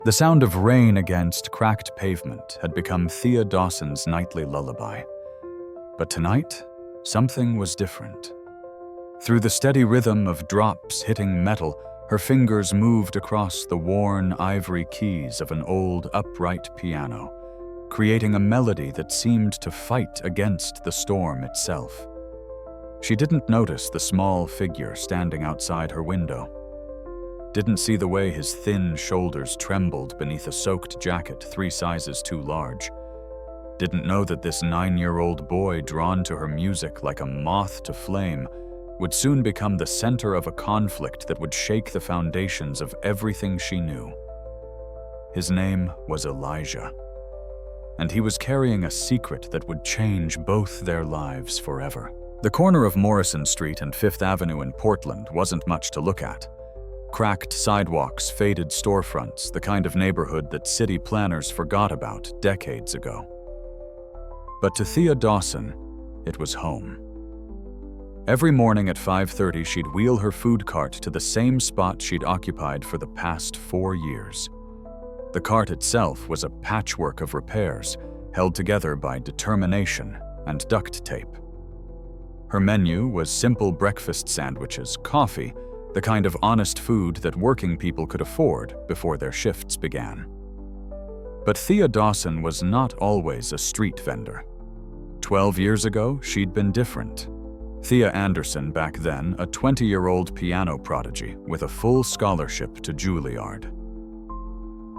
The sound of rain against cracked pavement had become Thea Dawson's nightly lullaby. But tonight, something was different. Through the steady rhythm of drops hitting metal, her fingers moved across the worn ivory keys of an old upright piano, creating a melody that seemed to fight against the storm itself. She didn't notice the small figure standing outside her window. Didn't see the way his thin shoulders trembled beneath a soaked jacket 3 sizes too large. Didn't know that this 9-year-old boy, drawn to her music like a moth to flame, would soon become the center of a conflict that would shake the foundations of everything she knew. His name was Elijah, and he was carrying a secret that would change both their lives forever. The corner of Morrison Street and 5th Avenue in Portland wasn't much to look at. Cracked sidewalks, faded storefronts, the kind of neighborhood that city planners forgot about decades ago. But to Thea Dawson, it was home. Every morning at 5:30, she'd wheel her food cart to the same spot she'd occupied for the past 4 years. The cart itself was a patchwork of repairs, held together by determination and duct tape. Her menu was simple breakfast sandwiches, coffee, the kind of honest food that working people could afford before their shifts began. But Thea Dawson was not always a street vendor. 12 years ago, she'd been different. Thea Anderson, back then, a 20-year-old piano prodigy with a full scholarship to Juilliard.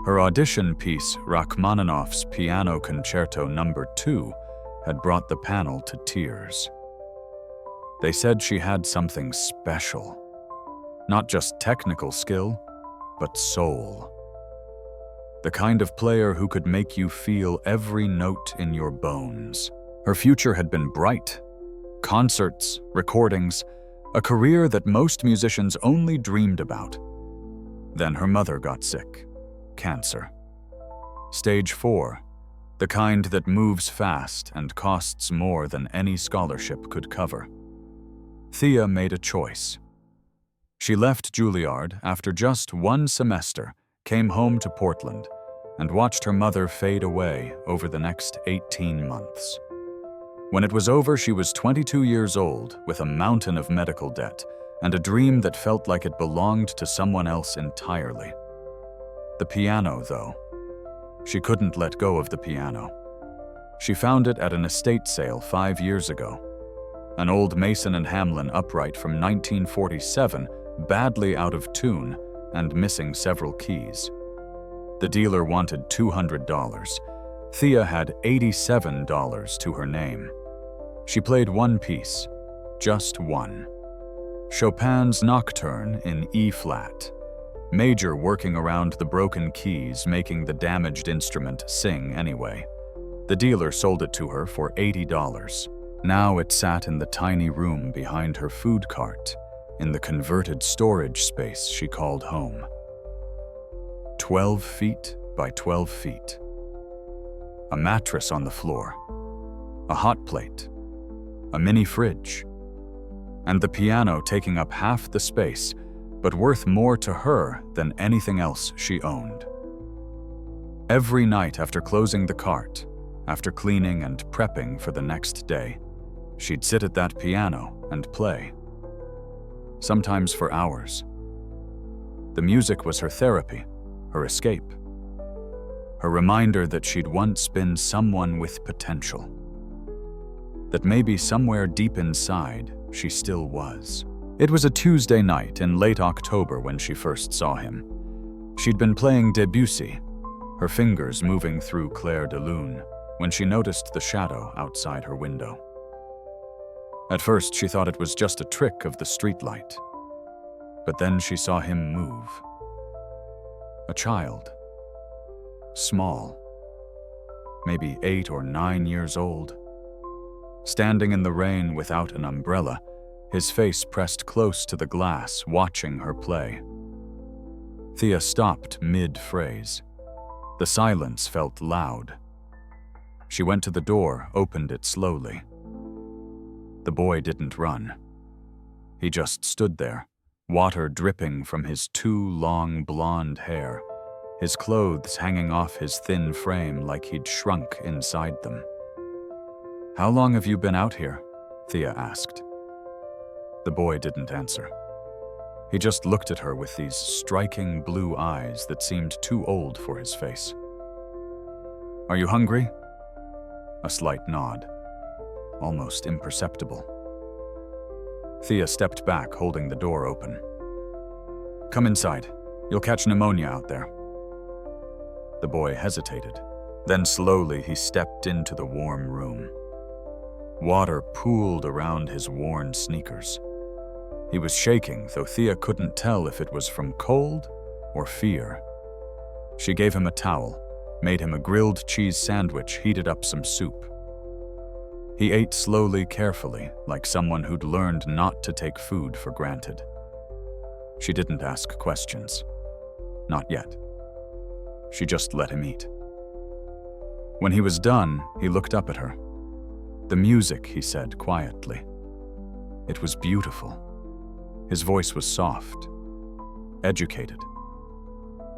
Her audition piece, Rachmaninoff's Piano Concerto No. 2, had brought the panel to tears. They said she had something special. Not just technical skill, but soul. The kind of player who could make you feel every note in your bones. Her future had been bright. Concerts, recordings, a career that most musicians only dreamed about. Then her mother got sick. Cancer. Stage 4, the kind that moves fast and costs more than any scholarship could cover. Thea made a choice. She left Juilliard after just 1 semester, came home to Portland, and watched her mother fade away over the next 18 months. When it was over, she was 22 years old, with a mountain of medical debt, and a dream that felt like it belonged to someone else entirely. The piano, though. She couldn't let go of the piano. She found it at an estate sale 5 years ago. An old Mason and Hamlin upright from 1947, badly out of tune and missing several keys. The dealer wanted $200. Thea had $87 to her name. She played 1 piece, just 1. Chopin's Nocturne in E-flat. Major working around the broken keys, making the damaged instrument sing anyway. The dealer sold it to her for $80. Now it sat in the tiny room behind her food cart, in the converted storage space she called home. 12 feet by 12 feet. A mattress on the floor. A hot plate. A mini fridge. And the piano taking up half the space, but worth more to her than anything else she owned. Every night after closing the cart, after cleaning and prepping for the next day, she'd sit at that piano and play. Sometimes for hours. The music was her therapy, her escape. Her reminder that she'd once been someone with potential. That maybe somewhere deep inside, she still was. It was a Tuesday night in late October when she first saw him. She'd been playing Debussy, her fingers moving through Clair de Lune, when she noticed the shadow outside her window. At first, she thought it was just a trick of the streetlight. But then she saw him move. A child. Small. Maybe 8 or 9 years old. Standing in the rain without an umbrella, his face pressed close to the glass, watching her play. Thea stopped mid-phrase. The silence felt loud. She went to the door, opened it slowly. The boy didn't run. He just stood there, water dripping from his 2 long blonde hair, his clothes hanging off his thin frame like he'd shrunk inside them. "How long have you been out here?" Thea asked. The boy didn't answer. He just looked at her with these striking blue eyes that seemed too old for his face. "Are you hungry?" A slight nod, almost imperceptible. Thea stepped back, holding the door open. "Come inside. You'll catch pneumonia out there." The boy hesitated. Then slowly he stepped into the warm room. Water pooled around his worn sneakers. He was shaking, though Thea couldn't tell if it was from cold or fear. She gave him a towel, made him a grilled cheese sandwich, heated up some soup. He ate slowly, carefully, like someone who'd learned not to take food for granted. She didn't ask questions. Not yet. She just let him eat. When he was done, he looked up at her. "The music," he said quietly. It was beautiful. His voice was soft, educated.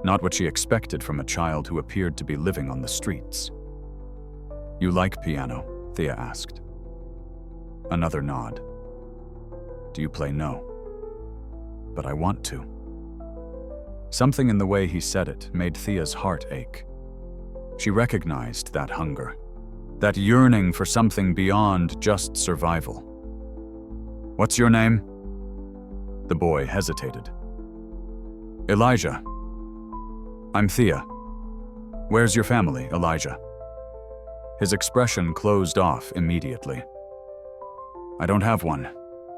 Not what she expected from a child who appeared to be living on the streets. "You like piano?" Thea asked. Another nod. "Do you play no?" "But I want to." Something in the way he said it made Thea's heart ache. She recognized that hunger, that yearning for something beyond just survival. "What's your name?" The boy hesitated. "Elijah." "I'm Thea. Where's your family, Elijah?" His expression closed off immediately. "I don't have one.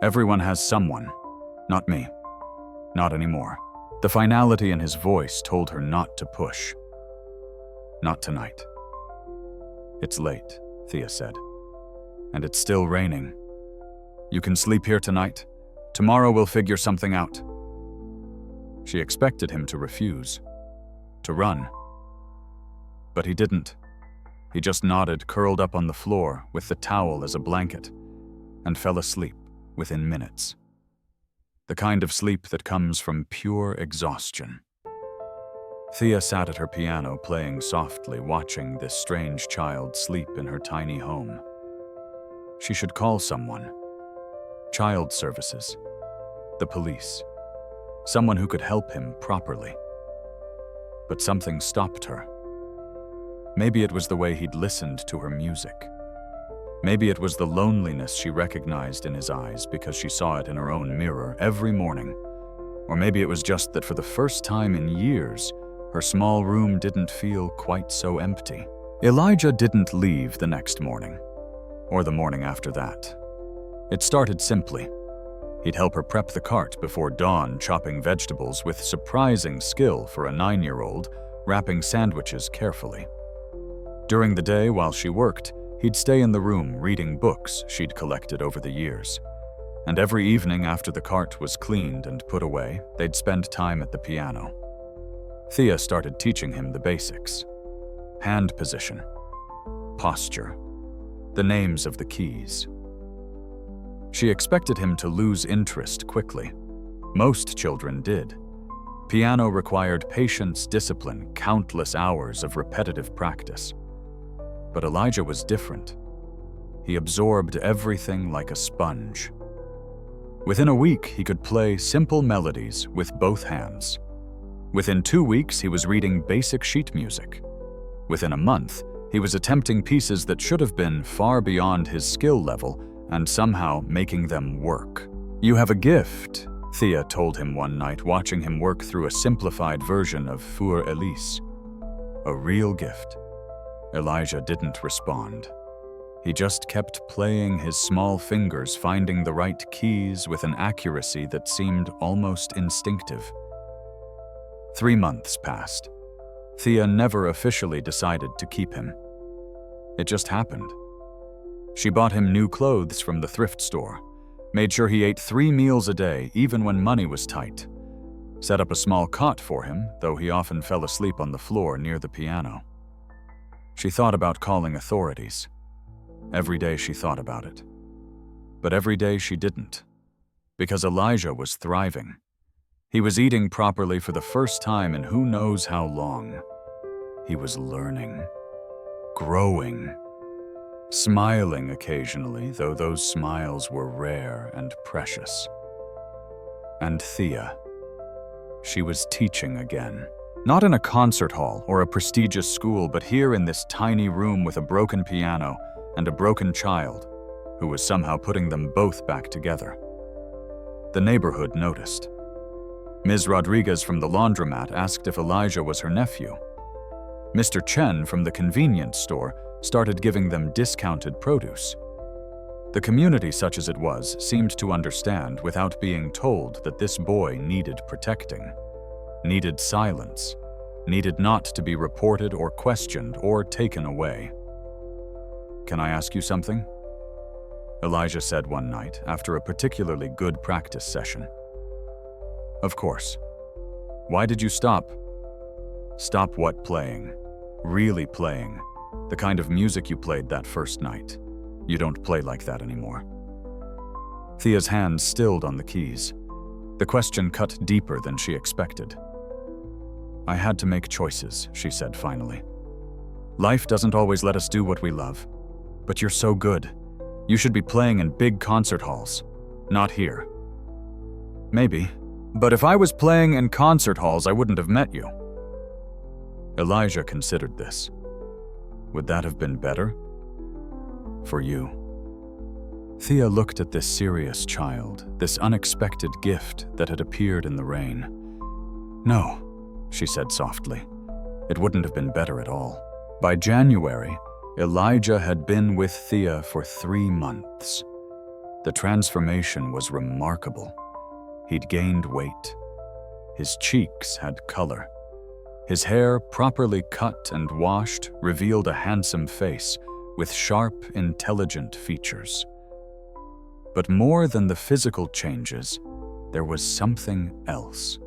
Everyone has someone. Not me. Not anymore." The finality in his voice told her not to push. "Not tonight." "It's late," Thea said. "And it's still raining. You can sleep here tonight. Tomorrow we'll figure something out." She expected him to refuse, to run. But he didn't. He just nodded, curled up on the floor with the towel as a blanket, and fell asleep within minutes. The kind of sleep that comes from pure exhaustion. Thea sat at her piano, playing softly, watching this strange child sleep in her tiny home. She should call someone. Child services. The police. Someone who could help him properly. But something stopped her. Maybe it was the way he'd listened to her music. Maybe it was the loneliness she recognized in his eyes because she saw it in her own mirror every morning. Or maybe it was just that for the first time in years, her small room didn't feel quite so empty. Elijah didn't leave the next morning, or the morning after that. It started simply. He'd help her prep the cart before dawn, chopping vegetables with surprising skill for a 9-year-old, wrapping sandwiches carefully. During the day while she worked, he'd stay in the room reading books she'd collected over the years. And every evening after the cart was cleaned and put away, they'd spend time at the piano. Thea started teaching him the basics. Hand position, posture, the names of the keys. She expected him to lose interest quickly. Most children did. Piano required patience, discipline, countless hours of repetitive practice. But Elijah was different. He absorbed everything like a sponge. Within a week, he could play simple melodies with both hands. Within 2 weeks, he was reading basic sheet music. Within a month, he was attempting pieces that should have been far beyond his skill level and somehow making them work. "You have a gift," Thea told him one night, watching him work through a simplified version of Für Elise. A real gift. Elijah didn't respond. He just kept playing his small fingers, finding the right keys with an accuracy that seemed almost instinctive. 3 months passed. Thea never officially decided to keep him. It just happened. She bought him new clothes from the thrift store, made sure he ate 3 meals a day even when money was tight, set up a small cot for him, though he often fell asleep on the floor near the piano. She thought about calling authorities. Every day she thought about it. But every day she didn't, because Elijah was thriving. He was eating properly for the first time in who knows how long. He was learning, growing, smiling occasionally, though those smiles were rare and precious. And Thea, she was teaching again. Not in a concert hall or a prestigious school, but here in this tiny room with a broken piano and a broken child who was somehow putting them both back together. The neighborhood noticed. Ms. Rodriguez from the laundromat asked if Elijah was her nephew. Mr. Chen from the convenience store started giving them discounted produce. The community, such as it was, seemed to understand without being told that this boy needed protecting, needed silence, needed not to be reported or questioned or taken away. "Can I ask you something?" Elijah said one night after a particularly good practice session. "Of course. Why did you stop?" "Stop what playing? Really playing? The kind of music you played that first night. You don't play like that anymore." Thea's hands stilled on the keys. The question cut deeper than she expected. "I had to make choices," she said finally. "Life doesn't always let us do what we love. But you're so good. You should be playing in big concert halls, not here." "Maybe. But if I was playing in concert halls, I wouldn't have met you." Elijah considered this. Would that have been better? For you. Thea looked at this serious child, this unexpected gift that had appeared in the rain. "No," she said softly. "It wouldn't have been better at all." By January, Elijah had been with Thea for 3 months. The transformation was remarkable. He'd gained weight. His cheeks had color. His hair, properly cut and washed, revealed a handsome face with sharp, intelligent features. But more than the physical changes, there was something else.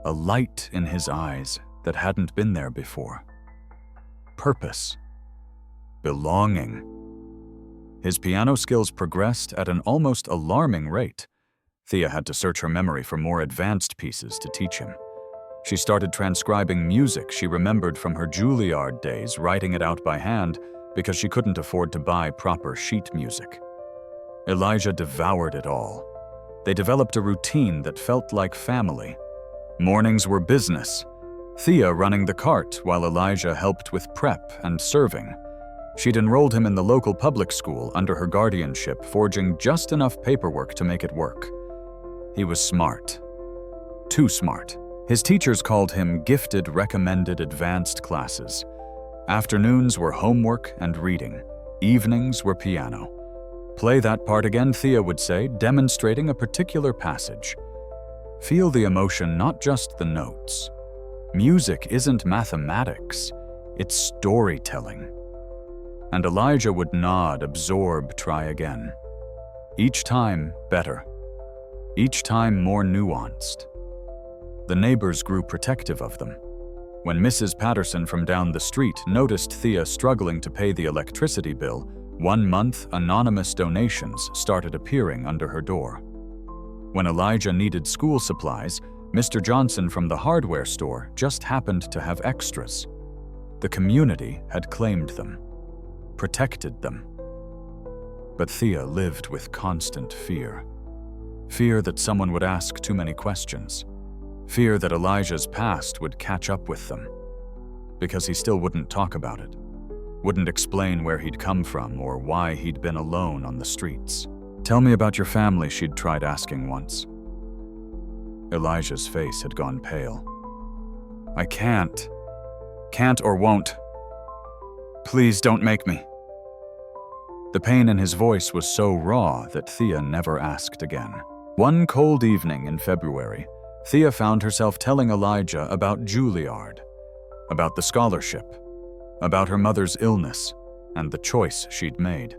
A light in his eyes that hadn't been there before. Purpose. Belonging. His piano skills progressed at an almost alarming rate. Thea had to search her memory for more advanced pieces to teach him. She started transcribing music she remembered from her Juilliard days, writing it out by hand because she couldn't afford to buy proper sheet music. Elijah devoured it all. They developed a routine that felt like family. Mornings were business, Thea running the cart while Elijah helped with prep and serving. She'd enrolled him in the local public school under her guardianship, forging just enough paperwork to make it work. He was smart. Too smart. His teachers called him Gifted Recommended Advanced Classes. Afternoons were homework and reading. Evenings were piano. "Play that part again," Thea would say, demonstrating a particular passage. Feel the emotion, not just the notes. Music isn't mathematics, it's storytelling. And Elijah would nod, absorb, try again. Each time, better. Each time, more nuanced. The neighbors grew protective of them. When Mrs. Patterson from down the street noticed Thea struggling to pay the electricity bill, 1 month anonymous donations started appearing under her door. When Elijah needed school supplies, Mr. Johnson from the hardware store just happened to have extras. The community had claimed them, protected them. But Thea lived with constant fear. Fear that someone would ask too many questions. Fear that Elijah's past would catch up with them. Because he still wouldn't talk about it. Wouldn't explain where he'd come from or why he'd been alone on the streets. "Tell me about your family," she'd tried asking once. Elijah's face had gone pale. "I can't. Can't or won't. Please don't make me." The pain in his voice was so raw that Thea never asked again. One cold evening in February, Thea found herself telling Elijah about Juilliard, about the scholarship, about her mother's illness, and the choice she'd made.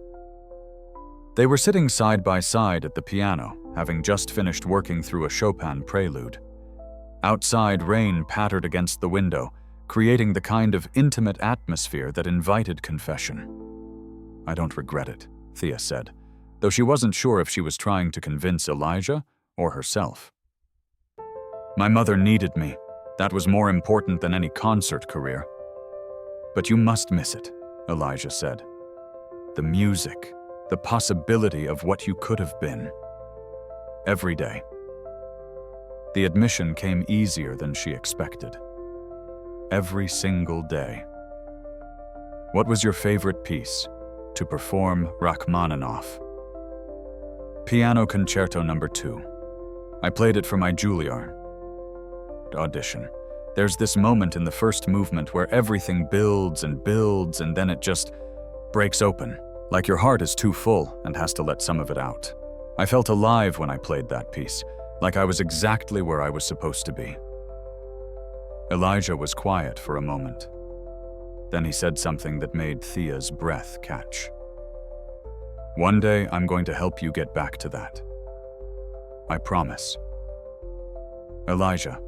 They were sitting side by side at the piano, having just finished working through a Chopin prelude. Outside, rain pattered against the window, creating the kind of intimate atmosphere that invited confession. "I don't regret it," Thea said, though she wasn't sure if she was trying to convince Elijah or herself. My mother needed me. That was more important than any concert career. But you must miss it, Elijah said. The music, the possibility of what you could have been. Every day. The admission came easier than she expected. Every single day. What was your favorite piece to perform Rachmaninoff? Piano Concerto No. 2. I played it for my Juilliard audition. There's this moment in the first movement where everything builds and builds and then it just breaks open, like your heart is too full and has to let some of it out. I felt alive when I played that piece, like I was exactly where I was supposed to be. Elijah was quiet for a moment. Then he said something that made Thea's breath catch. One day I'm going to help you get back to that. I promise. Elijah,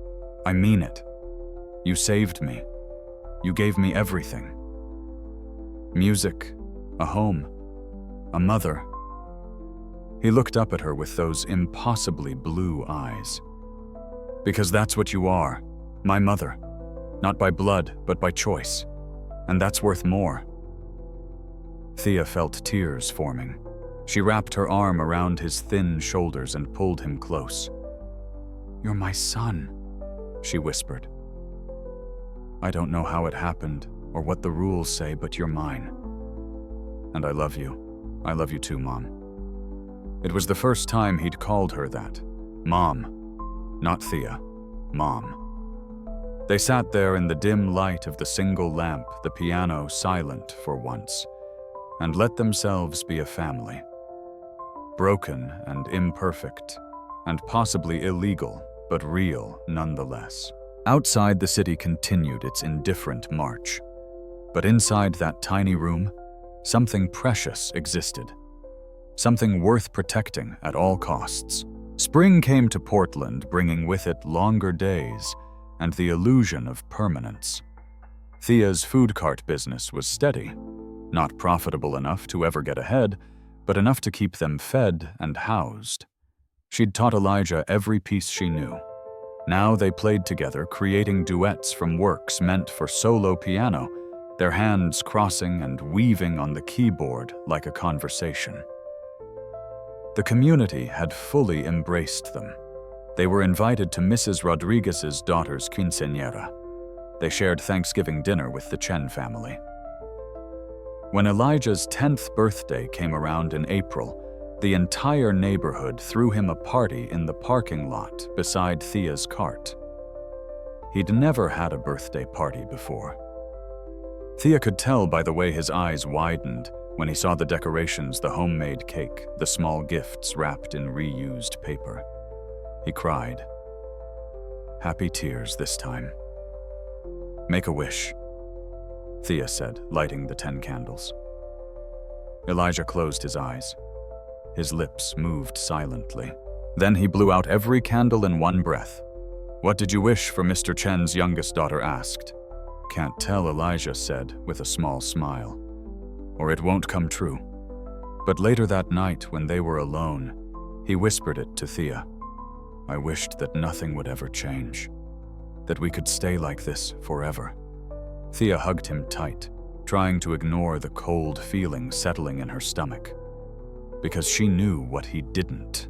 I mean it. You saved me. You gave me everything. Music, a home, a mother. He looked up at her with those impossibly blue eyes. Because that's what you are, my mother. Not by blood, but by choice. And that's worth more. Thea felt tears forming. She wrapped her arm around his thin shoulders and pulled him close. You're my son, she whispered. I don't know how it happened or what the rules say, but you're mine. And I love you. I love you too, Mom. It was the first time he'd called her that. Mom. Not Thea. Mom. They sat there in the dim light of the single lamp, the piano silent for once, and let themselves be a family. Broken and imperfect, and possibly illegal, but real nonetheless. Outside, the city continued its indifferent march. But inside that tiny room, something precious existed. Something worth protecting at all costs. Spring came to Portland, bringing with it longer days and the illusion of permanence. Thea's food cart business was steady, not profitable enough to ever get ahead, but enough to keep them fed and housed. She'd taught Elijah every piece she knew. Now they played together, creating duets from works meant for solo piano, their hands crossing and weaving on the keyboard like a conversation. The community had fully embraced them. They were invited to Mrs. Rodriguez's daughter's quinceañera. They shared Thanksgiving dinner with the Chen family. When Elijah's 10th birthday came around in April, the entire neighborhood threw him a party in the parking lot beside Thea's cart. He'd never had a birthday party before. Thea could tell by the way his eyes widened when he saw the decorations, the homemade cake, the small gifts wrapped in reused paper. He cried. Happy tears this time. Make a wish, Thea said, lighting the 10 candles. Elijah closed his eyes. His lips moved silently. Then he blew out every candle in one breath. What did you wish for? Mr. Chen's youngest daughter asked. Can't tell, Elijah said with a small smile. Or it won't come true. But later that night, when they were alone, he whispered it to Thea. I wished that nothing would ever change. That we could stay like this forever. Thea hugged him tight, trying to ignore the cold feeling settling in her stomach. Because she knew what he didn't.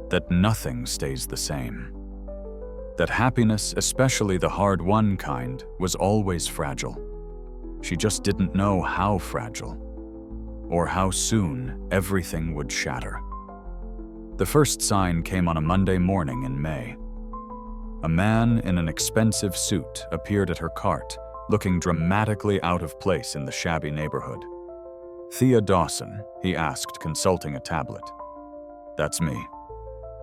That nothing stays the same. That happiness, especially the hard-won kind, was always fragile. She just didn't know how fragile, or how soon everything would shatter. The first sign came on a Monday morning in May. A man in an expensive suit appeared at her cart, looking dramatically out of place in the shabby neighborhood. Thea Dawson, he asked, consulting a tablet. That's me.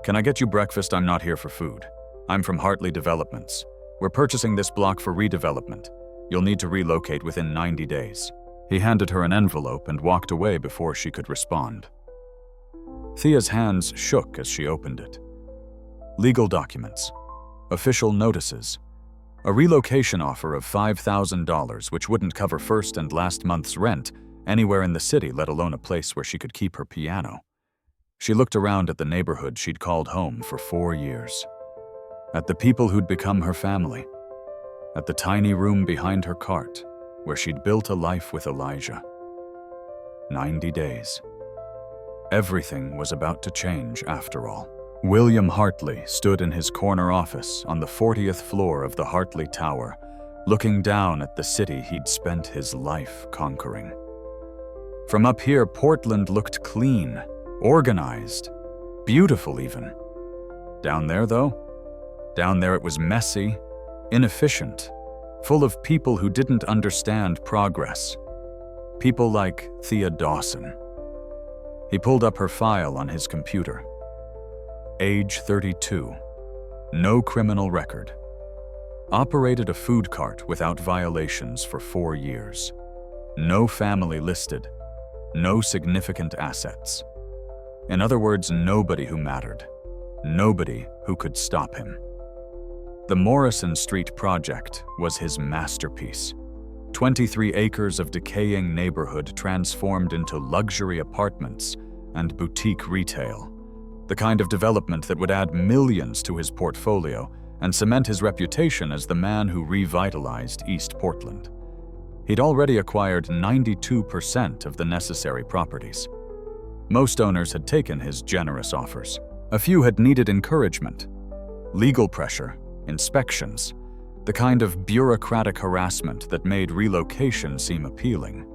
Can I get you breakfast? I'm not here for food. I'm from Hartley Developments. We're purchasing this block for redevelopment. You'll need to relocate within 90 days. He handed her an envelope and walked away before she could respond. Thea's hands shook as she opened it. Legal documents. Official notices. A relocation offer of $5,000, which wouldn't cover first and last month's rent anywhere in the city, let alone a place where she could keep her piano. She looked around at the neighborhood she'd called home for 4 years. at the people who'd become her family, at the tiny room behind her cart where she'd built a life with Elijah. 90 days. Everything was about to change after all. William Hartley stood in his corner office on the 40th floor of the Hartley Tower, looking down at the city he'd spent his life conquering. From up here, Portland looked clean, organized, beautiful even. Down there, though? Down there it was messy, inefficient, full of people who didn't understand progress. People like Thea Dawson. He pulled up her file on his computer. Age 32. No criminal record. Operated a food cart without violations for 4 years. No family listed. No significant assets. In other words, nobody who mattered. Nobody who could stop him. The Morrison Street project was his masterpiece. 23 acres of decaying neighborhood transformed into luxury apartments and boutique retail. The kind of development that would add millions to his portfolio and cement his reputation as the man who revitalized East Portland. He'd already acquired 92% of the necessary properties. Most owners had taken his generous offers. A few had needed encouragement, legal pressure, inspections, the kind of bureaucratic harassment that made relocation seem appealing.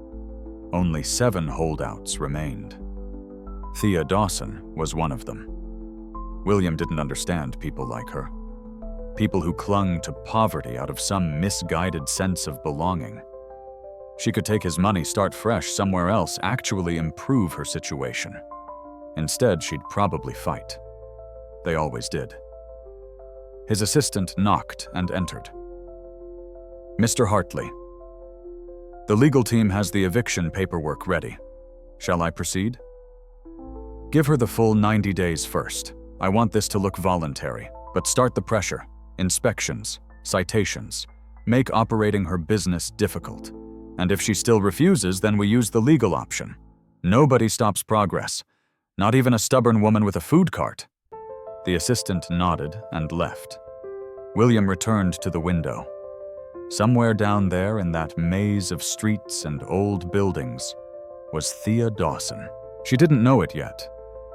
Only 7 holdouts remained. Thea Dawson was one of them. William didn't understand people like her. People who clung to poverty out of some misguided sense of belonging. She could take his money, start fresh somewhere else, actually improve her situation. Instead, she'd probably fight. They always did. His assistant knocked and entered. Mr. Hartley. The legal team has the eviction paperwork ready. Shall I proceed? Give her the full 90 days first. I want this to look voluntary, but start the pressure. Inspections, citations. Make operating her business difficult. And if she still refuses, then we use the legal option. Nobody stops progress. Not even a stubborn woman with a food cart. The assistant nodded and left. William returned to the window. Somewhere down there in that maze of streets and old buildings was Thea Dawson. She didn't know it yet,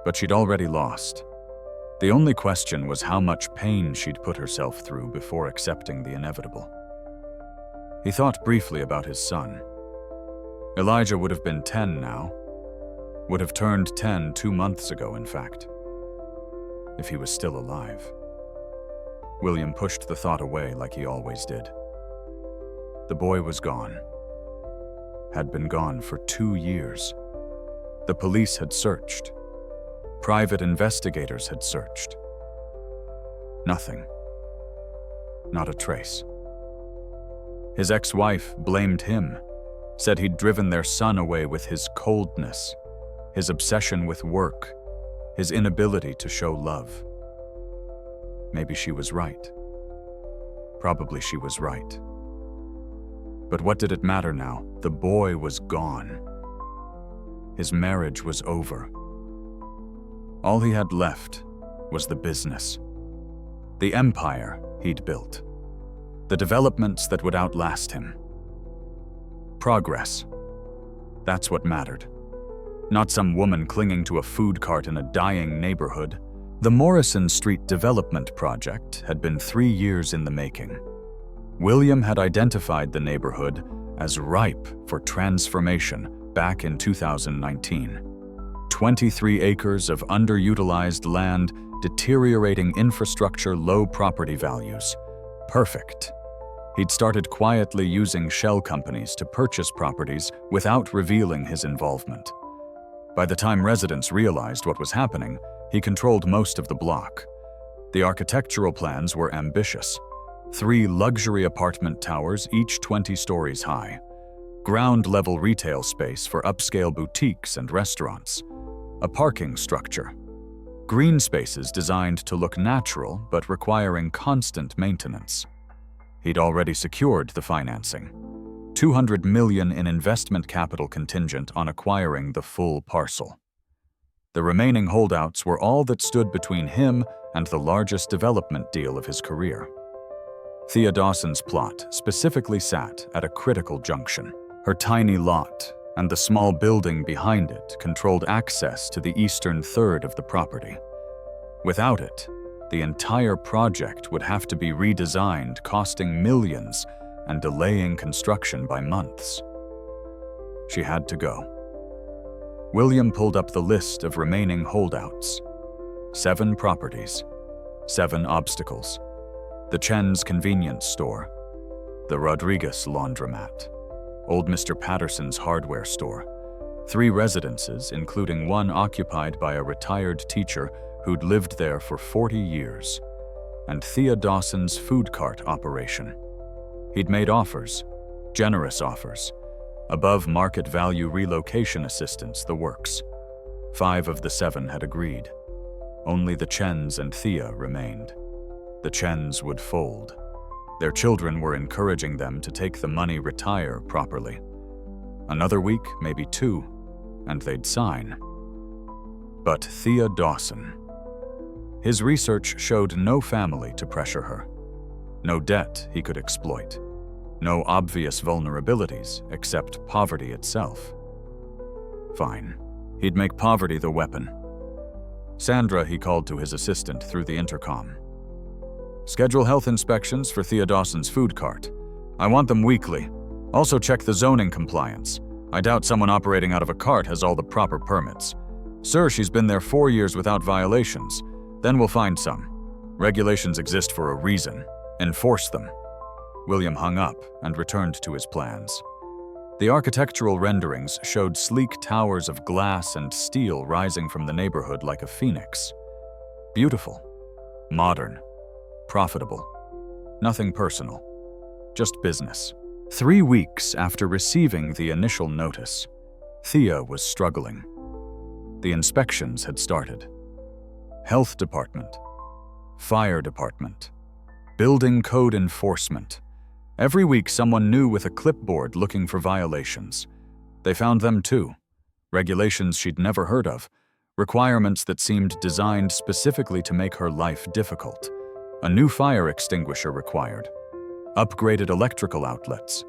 but she'd already lost. The only question was how much pain she'd put herself through before accepting the inevitable. He thought briefly about his son. Elijah would have been 10 now. Would have turned 10 2 months ago, in fact. If he was still alive. William pushed the thought away like he always did. The boy was gone. Had been gone for 2 years. The police had searched. Private investigators had searched. Nothing. Not a trace. His ex-wife blamed him, said he'd driven their son away with his coldness, his obsession with work, his inability to show love. Maybe she was right. Probably she was right. But what did it matter now? The boy was gone. His marriage was over. All he had left was the business. The empire he'd built. The developments that would outlast him. Progress. That's what mattered. Not some woman clinging to a food cart in a dying neighborhood. The Morrison Street development project had been 3 years in the making. William had identified the neighborhood as ripe for transformation back in 2019. 23 acres of underutilized land, deteriorating infrastructure, low property values. Perfect. He'd started quietly using shell companies to purchase properties without revealing his involvement. By the time residents realized what was happening, he controlled most of the block. The architectural plans were ambitious. 3 luxury apartment towers, each 20 stories high. Ground-level retail space for upscale boutiques and restaurants. A parking structure. Green spaces designed to look natural but requiring constant maintenance. He'd already secured the financing. $200 million in investment capital contingent on acquiring the full parcel. The remaining holdouts were all that stood between him and the largest development deal of his career. Thea Dawson's plot specifically sat at a critical junction. Her tiny lot and the small building behind it controlled access to the eastern third of the property. Without it, the entire project would have to be redesigned, costing millions and delaying construction by months. She had to go. William pulled up the list of remaining holdouts. 7 properties, 7 obstacles. The Chen's convenience store, the Rodriguez laundromat, old Mr. Patterson's hardware store, 3 residences, including one occupied by a retired teacher who'd lived there for 40 years, and Thea Dawson's food cart operation. He'd made offers, generous offers, above market value relocation assistance, the works. 5 of the 7 had agreed. Only the Chens and Thea remained. The Chens would fold. Their children were encouraging them to take the money, retire properly. Another week, maybe 2, and they'd sign. But Thea Dawson. His research showed no family to pressure her, no debt he could exploit, no obvious vulnerabilities except poverty itself. Fine, he'd make poverty the weapon. Sandra, he called to his assistant through the intercom. Schedule health inspections for Thea Dawson's food cart. I want them weekly. Also check the zoning compliance. I doubt someone operating out of a cart has all the proper permits. Sir, she's been there 4 years without violations. Then we'll find some. Regulations exist for a reason. Enforce them. William hung up and returned to his plans. The architectural renderings showed sleek towers of glass and steel rising from the neighborhood like a phoenix. Beautiful, modern, profitable. Nothing personal, just business. 3 weeks after receiving the initial notice, Thea was struggling. The inspections had started. Health department, fire department, building code enforcement. Every week someone new with a clipboard looking for violations. They found them too. Regulations she'd never heard of. Requirements that seemed designed specifically to make her life difficult. A new fire extinguisher required. Upgraded electrical outlets.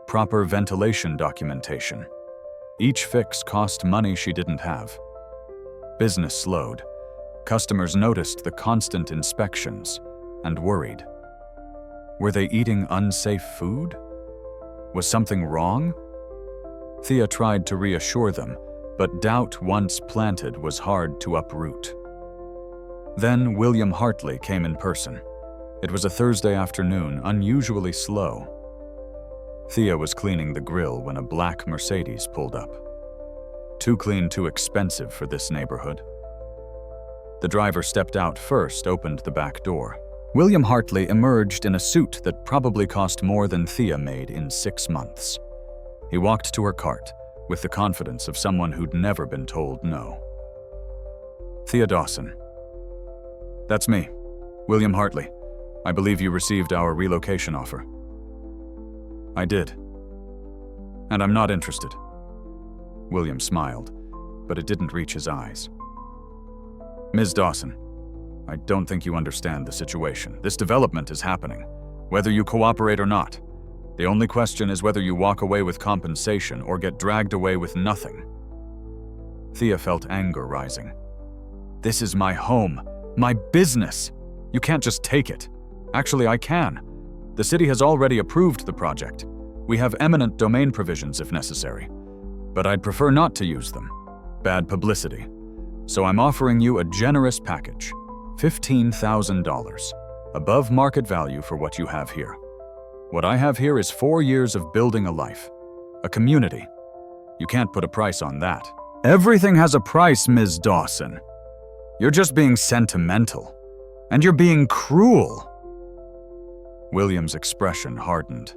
Proper ventilation documentation. Each fix cost money she didn't have. Business slowed. Customers noticed the constant inspections and worried. Were they eating unsafe food? Was something wrong? Thea tried to reassure them, but doubt once planted was hard to uproot. Then William Hartley came in person. It was a Thursday afternoon, unusually slow. Thea was cleaning the grill when a black Mercedes pulled up. Too clean, too expensive for this neighborhood. The driver stepped out first, opened the back door. William Hartley emerged in a suit that probably cost more than Thea made in 6 months. He walked to her cart with the confidence of someone who'd never been told no. Thea Dawson. That's me, William Hartley. I believe you received our relocation offer. I did. And I'm not interested. William smiled, but it didn't reach his eyes. Ms. Dawson, I don't think you understand the situation. This development is happening, whether you cooperate or not. The only question is whether you walk away with compensation or get dragged away with nothing. Thea felt anger rising. This is my home, my business. You can't just take it. Actually, I can. The city has already approved the project. We have eminent domain provisions if necessary. But I'd prefer not to use them. Bad publicity. So I'm offering you a generous package. $15,000, above market value for what you have here. What I have here is 4 years of building a life, a community. You can't put a price on that. Everything has a price, Ms. Dawson. You're just being sentimental, and you're being cruel. William's expression hardened.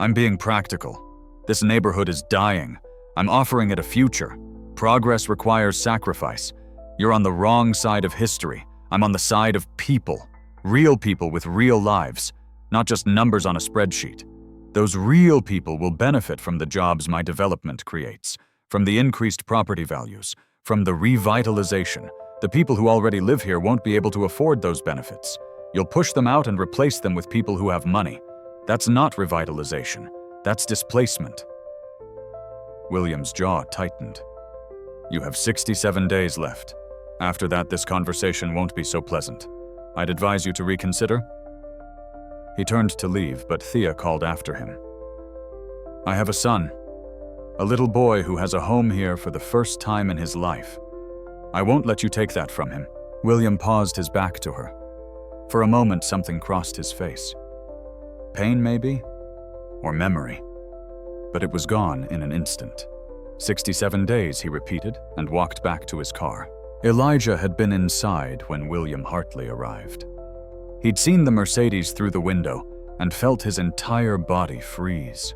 I'm being practical. This neighborhood is dying. I'm offering it a future. Progress requires sacrifice. You're on the wrong side of history. I'm on the side of people. Real people with real lives, not just numbers on a spreadsheet. Those real people will benefit from the jobs my development creates, from the increased property values, From the revitalization. The people who already live here won't be able to afford those benefits. You'll push them out and replace them with people who have money. That's not revitalization. That's displacement. William's jaw tightened. You have 67 days left. After that, this conversation won't be so pleasant. I'd advise you to reconsider. He turned to leave, but Thea called after him. I have a son. A little boy who has a home here for the first time in his life. I won't let you take that from him. William paused, his back to her. For a moment, something crossed his face. Pain, maybe? Or memory? But it was gone in an instant. 67 days, he repeated, and walked back to his car. Elijah had been inside when William Hartley arrived. He'd seen the Mercedes through the window and felt his entire body freeze.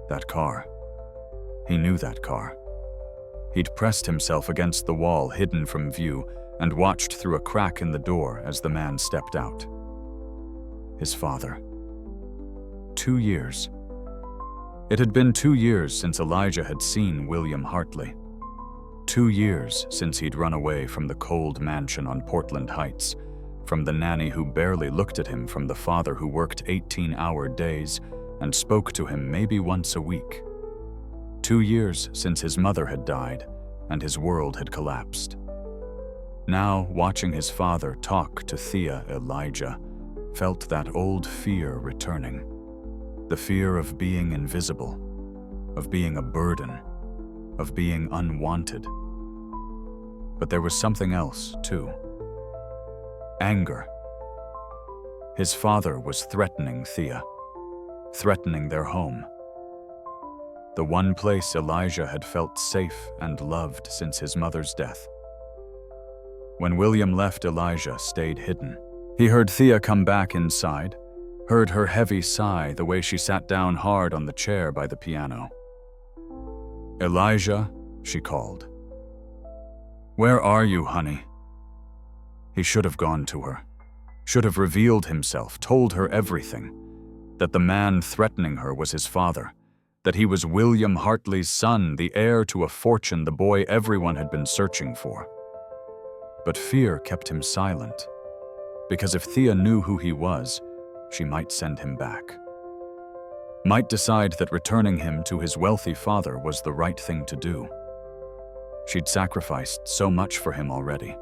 That car. He knew that car. He'd pressed himself against the wall, hidden from view, and watched through a crack in the door as the man stepped out. His father. 2 years. It had been 2 years since Elijah had seen William Hartley. 2 years since he'd run away from the cold mansion on Portland Heights, from the nanny who barely looked at him, from the father who worked 18-hour days and spoke to him maybe once a week. 2 years since his mother had died and his world had collapsed. Now, watching his father talk to Thea, Elijah felt that old fear returning. The fear of being invisible, of being a burden, of being unwanted. But there was something else, too. Anger. His father was threatening Thea, threatening their home. The one place Elijah had felt safe and loved since his mother's death. When William left, Elijah stayed hidden. He heard Thea come back inside, heard her heavy sigh the way she sat down hard on the chair by the piano. Elijah, she called. Where are you, honey? He should have gone to her, should have revealed himself, told her everything, that the man threatening her was his father, that he was William Hartley's son, the heir to a fortune, the boy everyone had been searching for. But fear kept him silent, because if Thea knew who he was, she might send him back. Might decide that returning him to his wealthy father was the right thing to do. She'd sacrificed so much for him already.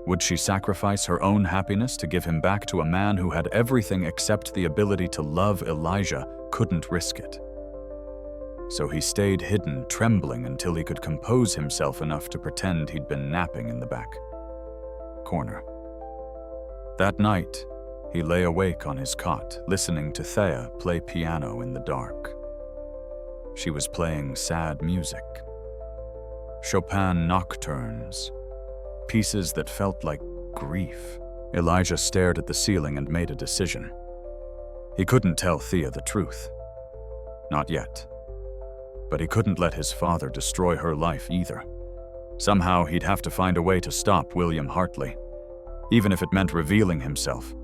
Would she sacrifice her own happiness to give him back to a man who had everything except the ability to love? Elijah couldn't risk it. So he stayed hidden, trembling until he could compose himself enough to pretend he'd been napping in the back corner. That night, he lay awake on his cot, listening to Thea play piano in the dark. She was playing sad music. Chopin nocturnes, pieces that felt like grief. Elijah stared at the ceiling and made a decision. He couldn't tell Thea the truth. Not yet. But he couldn't let his father destroy her life either. Somehow he'd have to find a way to stop William Hartley, even if it meant revealing himself,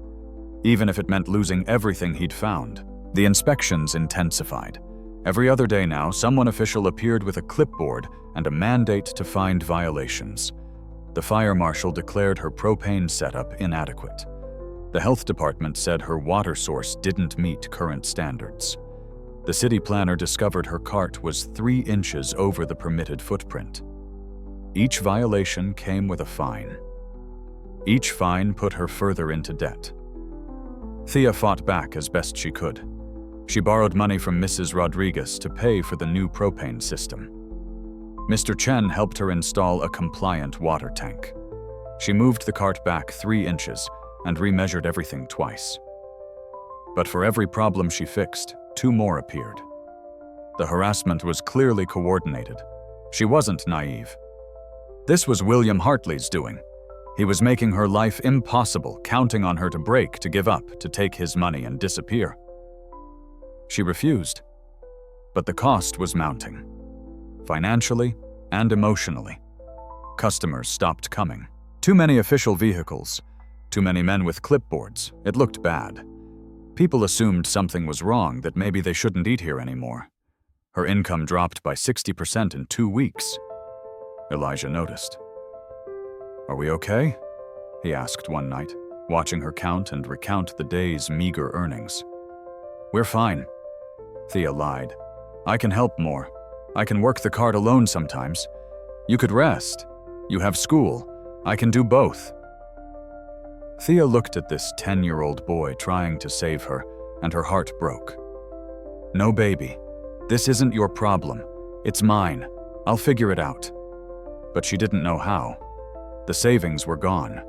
even if it meant losing everything he'd found. The inspections intensified. Every other day now, someone official appeared with a clipboard and a mandate to find violations. The fire marshal declared her propane setup inadequate. The health department said her water source didn't meet current standards. The city planner discovered her cart was 3 inches over the permitted footprint. Each violation came with a fine. Each fine put her further into debt. Thea fought back as best she could. She borrowed money from Mrs. Rodriguez to pay for the new propane system. Mr. Chen helped her install a compliant water tank. She moved the cart back 3 inches and remeasured everything twice. But for every problem she fixed, 2 more appeared. The harassment was clearly coordinated. She wasn't naive. This was William Hartley's doing. He was making her life impossible, counting on her to break, to give up, to take his money and disappear. She refused, but the cost was mounting, financially and emotionally. Customers stopped coming. Too many official vehicles, too many men with clipboards. It looked bad. People assumed something was wrong, that maybe they shouldn't eat here anymore. Her income dropped by 60% in 2 weeks. Elijah noticed. "Are we okay?" he asked one night, watching her count and recount the day's meager earnings. "We're fine," Thea lied. "I can help more. I can work the cart alone sometimes. You could rest. You have school. I can do both." Thea looked at this 10-year-old boy trying to save her, and her heart broke. "No, baby. This isn't your problem. It's mine. I'll figure it out." But she didn't know how. The savings were gone.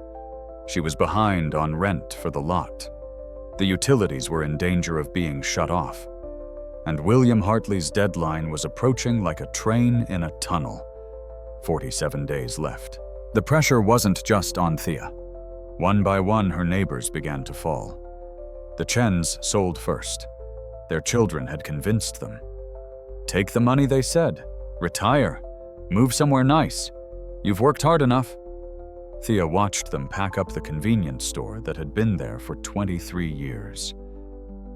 She was behind on rent for the lot. The utilities were in danger of being shut off. And William Hartley's deadline was approaching like a train in a tunnel. 47 days left. The pressure wasn't just on Thea. One by one, her neighbors began to fall. The Chens sold first. Their children had convinced them. Take the money, they said. Retire. Move somewhere nice. You've worked hard enough. Thea watched them pack up the convenience store that had been there for 23 years.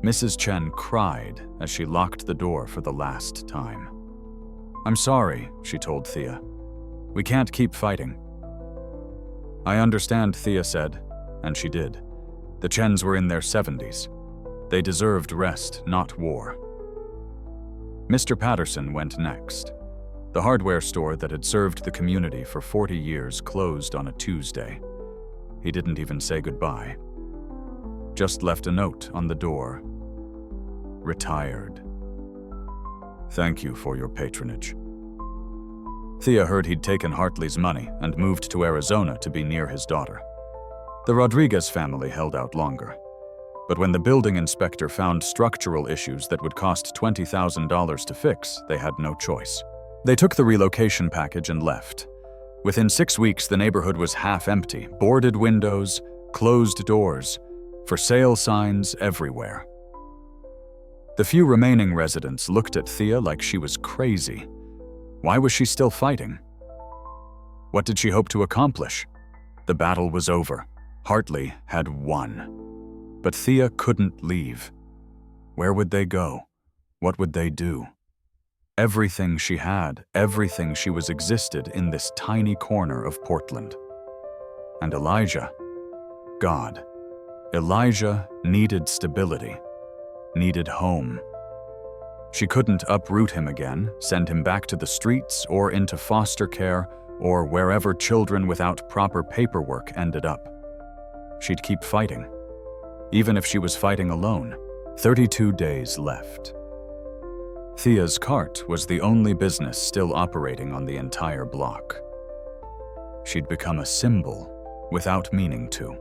Mrs. Chen cried as she locked the door for the last time. "I'm sorry," she told Thea. "We can't keep fighting." "I understand," Thea said, and she did. The Chens were in their 70s. They deserved rest, not war. Mr. Patterson went next. The hardware store that had served the community for 40 years closed on a Tuesday. He didn't even say goodbye. Just left a note on the door. Retired. Thank you for your patronage. Thea heard he'd taken Hartley's money and moved to Arizona to be near his daughter. The Rodriguez family held out longer. But when the building inspector found structural issues that would cost $20,000 to fix, they had no choice. They took the relocation package and left. Within 6 weeks, the neighborhood was half empty, boarded windows, closed doors, for sale signs everywhere. The few remaining residents looked at Thea like she was crazy. Why was she still fighting? What did she hope to accomplish? The battle was over. Hartley had won. But Thea couldn't leave. Where would they go? What would they do? Everything she had, everything she was existed in this tiny corner of Portland. And Elijah, God, Elijah needed stability, needed home. She couldn't uproot him again, send him back to the streets or into foster care or wherever children without proper paperwork ended up. She'd keep fighting, even if she was fighting alone. 32 days left. Thea's cart was the only business still operating on the entire block. She'd become a symbol without meaning to.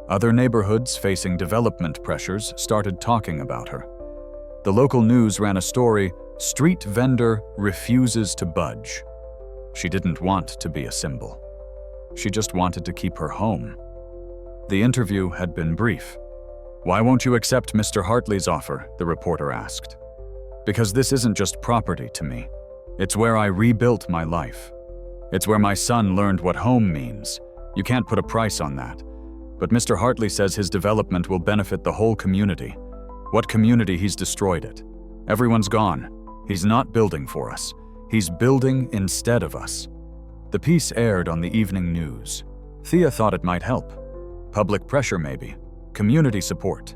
Other neighborhoods facing development pressures started talking about her. The local news ran a story, "Street vendor refuses to budge." She didn't want to be a symbol. She just wanted to keep her home. The interview had been brief. "Why won't you accept Mr. Hartley's offer?" the reporter asked. "Because this isn't just property to me. It's where I rebuilt my life. It's where my son learned what home means. You can't put a price on that. But Mr. Hartley says his development will benefit the whole community. What community? He's destroyed it. Everyone's gone. He's not building for us. He's building instead of us." The piece aired on the evening news. Thea thought it might help. Public pressure maybe. Community support.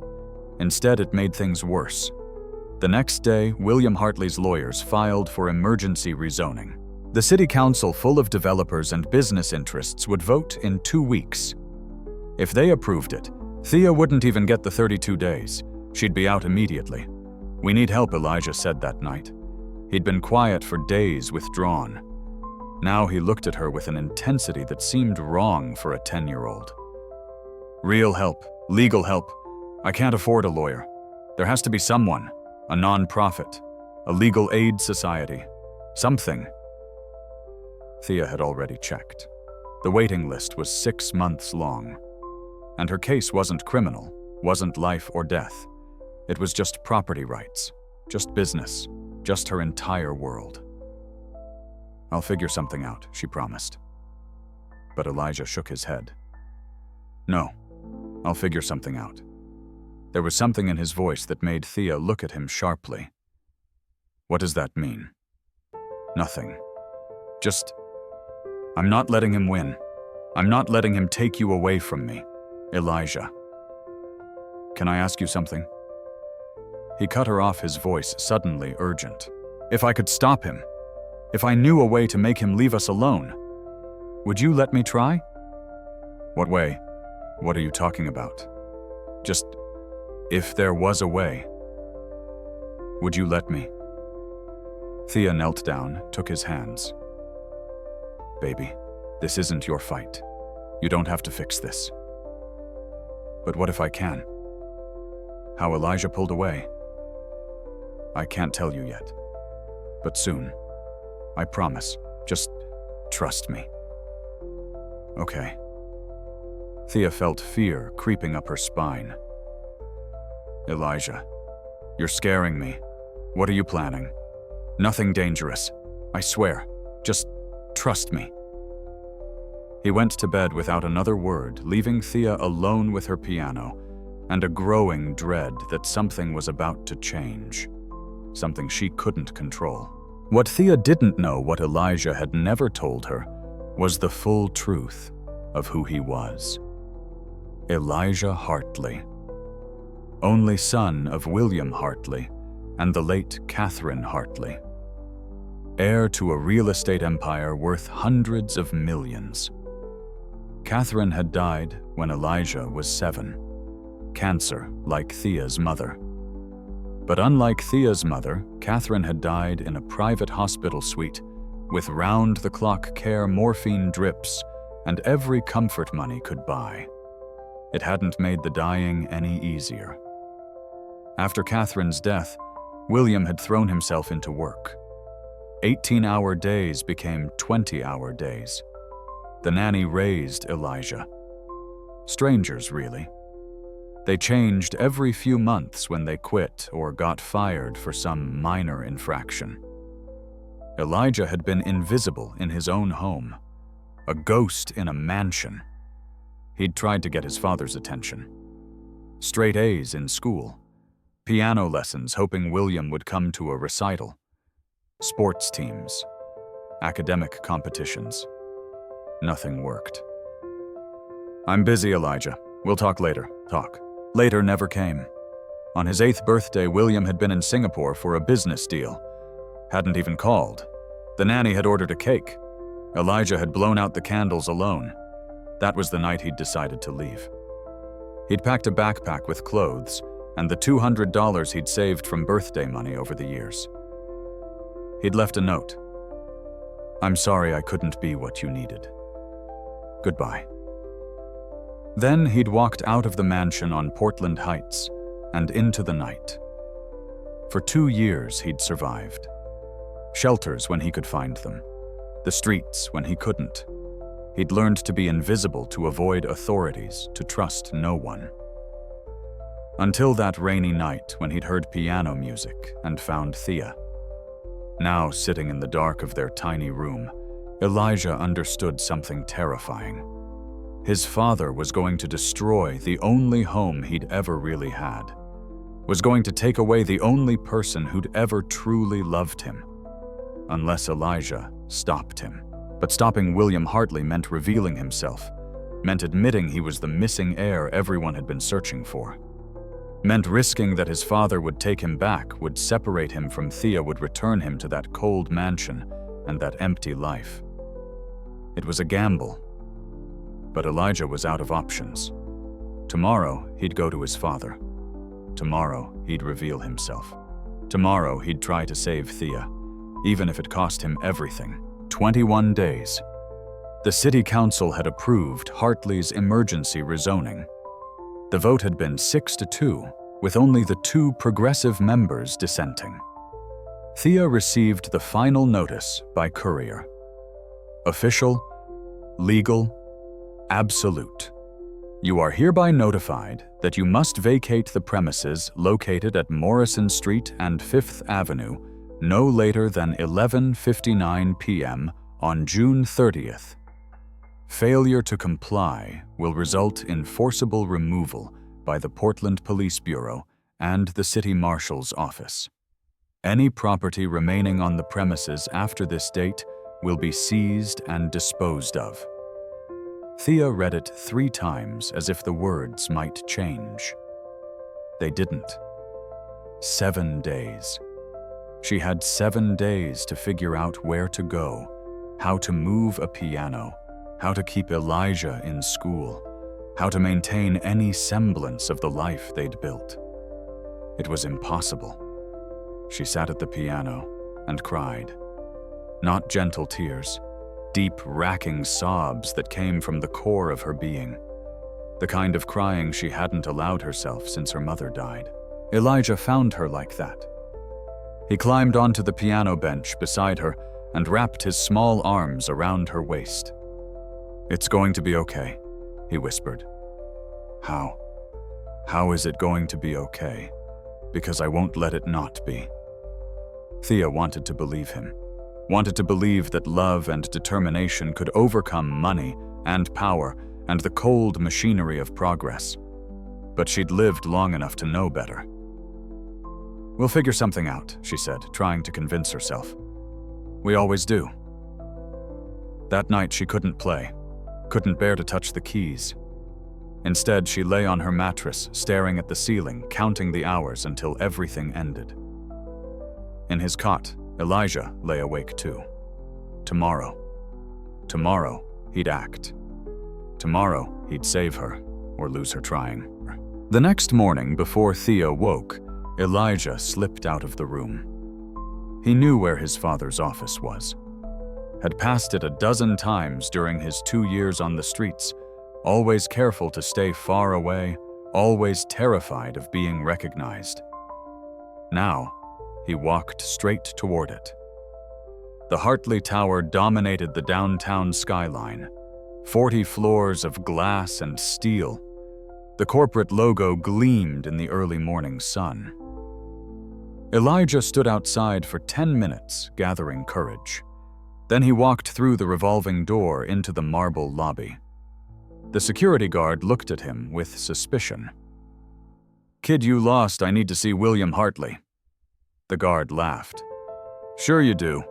Instead, it made things worse. The next day, William Hartley's lawyers filed for emergency rezoning. The city council, full of developers and business interests, would vote in 2 weeks. If they approved it, Thea wouldn't even get the 32 days. She'd be out immediately. "We need help," Elijah said that night. He'd been quiet for days, withdrawn. Now he looked at her with an intensity that seemed wrong for a 10-year-old. "Real help, legal help. I can't afford a lawyer. There has to be someone. A non-profit, a legal aid society, something." Thea had already checked. The waiting list was 6 months long. And her case wasn't criminal, wasn't life or death. It was just property rights, just business, just her entire world. "I'll figure something out," she promised. But Elijah shook his head. "No, I'll figure something out." There was something in his voice that made Thea look at him sharply. "What does that mean?" "Nothing. Just I'm not letting him win. I'm not letting him take you away from me, Elijah. Can I ask you something? He cut her off, his voice suddenly urgent. If I could stop him, if I knew a way to make him leave us alone, would you let me try? What way? What are you talking about? Just, if there was a way, would you let me? Thea knelt down, took his hands. Baby, this isn't your fight. You don't have to fix this. But what if I can? How Elijah pulled away? I can't tell you yet. But soon. I promise. Just trust me. Okay. Thea felt fear creeping up her spine. Elijah, you're scaring me. What are you planning? Nothing dangerous. I swear. Just trust me. He went to bed without another word, leaving Thea alone with her piano and a growing dread that something was about to change. Something she couldn't control. What Thea didn't know, what Elijah had never told her, was the full truth of who he was. Elijah Hartley, only son of William Hartley and the late Catherine Hartley, heir to a real estate empire worth hundreds of millions. Catherine had died when Elijah was 7. Cancer, like Thea's mother. But unlike Thea's mother, Catherine had died in a private hospital suite with round-the-clock care, morphine drips, and every comfort money could buy. It hadn't made the dying any easier. After Catherine's death, William had thrown himself into work. 18-hour days became 20-hour days. The nanny raised Elijah. Strangers, really. They changed every few months when they quit or got fired for some minor infraction. Elijah had been invisible in his own home, a ghost in a mansion. He'd tried to get his father's attention. Straight A's in school, piano lessons hoping William would come to a recital, sports teams, academic competitions. Nothing worked. I'm busy, Elijah. We'll talk later. Talk. Later never came. On his 8th birthday, William had been in Singapore for a business deal. Hadn't even called. The nanny had ordered a cake. Elijah had blown out the candles alone. That was the night he'd decided to leave. He'd packed a backpack with clothes and the $200 he'd saved from birthday money over the years. He'd left a note. I'm sorry I couldn't be what you needed. Goodbye. Then he'd walked out of the mansion on Portland Heights and into the night. For 2 years he'd survived. Shelters when he could find them. The streets when he couldn't. He'd learned to be invisible, to avoid authorities, to trust no one. Until that rainy night when he'd heard piano music and found Thea. Now, sitting in the dark of their tiny room, Elijah understood something terrifying. His father was going to destroy the only home he'd ever really had, was going to take away the only person who'd ever truly loved him, unless Elijah stopped him. But stopping William Hartley meant revealing himself, meant admitting he was the missing heir everyone had been searching for, meant risking that his father would take him back, would separate him from Thea, would return him to that cold mansion and that empty life. It was a gamble. But Elijah was out of options. Tomorrow, he'd go to his father. Tomorrow, he'd reveal himself. Tomorrow, he'd try to save Thea, even if it cost him everything. 21 days. The city council had approved Hartley's emergency rezoning. The vote had been 6-2, with only the 2 progressive members dissenting. Thea received the final notice by courier. Official, legal, absolute. You are hereby notified that you must vacate the premises located at Morrison Street and 5th Avenue no later than 11:59 p.m. on June 30th. Failure to comply will result in forcible removal by the Portland Police Bureau and the City Marshal's office. Any property remaining on the premises after this date will be seized and disposed of. Thea read it 3 times as if the words might change. They didn't. 7 days. She had 7 days to figure out where to go, how to move a piano, how to keep Elijah in school, how to maintain any semblance of the life they'd built. It was impossible. She sat at the piano and cried. Not gentle tears, deep, racking sobs that came from the core of her being. The kind of crying she hadn't allowed herself since her mother died. Elijah found her like that. He climbed onto the piano bench beside her and wrapped his small arms around her waist. "It's going to be okay," he whispered. "How? How is it going to be okay? Because I won't let it not be." Thea wanted to believe him, wanted to believe that love and determination could overcome money and power and the cold machinery of progress. But she'd lived long enough to know better. "We'll figure something out," she said, trying to convince herself. "We always do." That night she couldn't play, couldn't bear to touch the keys. Instead, she lay on her mattress, staring at the ceiling, counting the hours until everything ended. In his cot, Elijah lay awake too. Tomorrow. Tomorrow, he'd act. Tomorrow, he'd save her, or lose her trying. The next morning, before Thea woke, Elijah slipped out of the room. He knew where his father's office was. Had passed it a dozen times during his 2 years on the streets, always careful to stay far away, always terrified of being recognized. Now, he walked straight toward it. The Hartley Tower dominated the downtown skyline, 40 floors of glass and steel. The corporate logo gleamed in the early morning sun. Elijah stood outside for 10 minutes, gathering courage. Then he walked through the revolving door into the marble lobby. The security guard looked at him with suspicion. "Kid, you lost. I need to see William Hartley." The guard laughed. "Sure you do.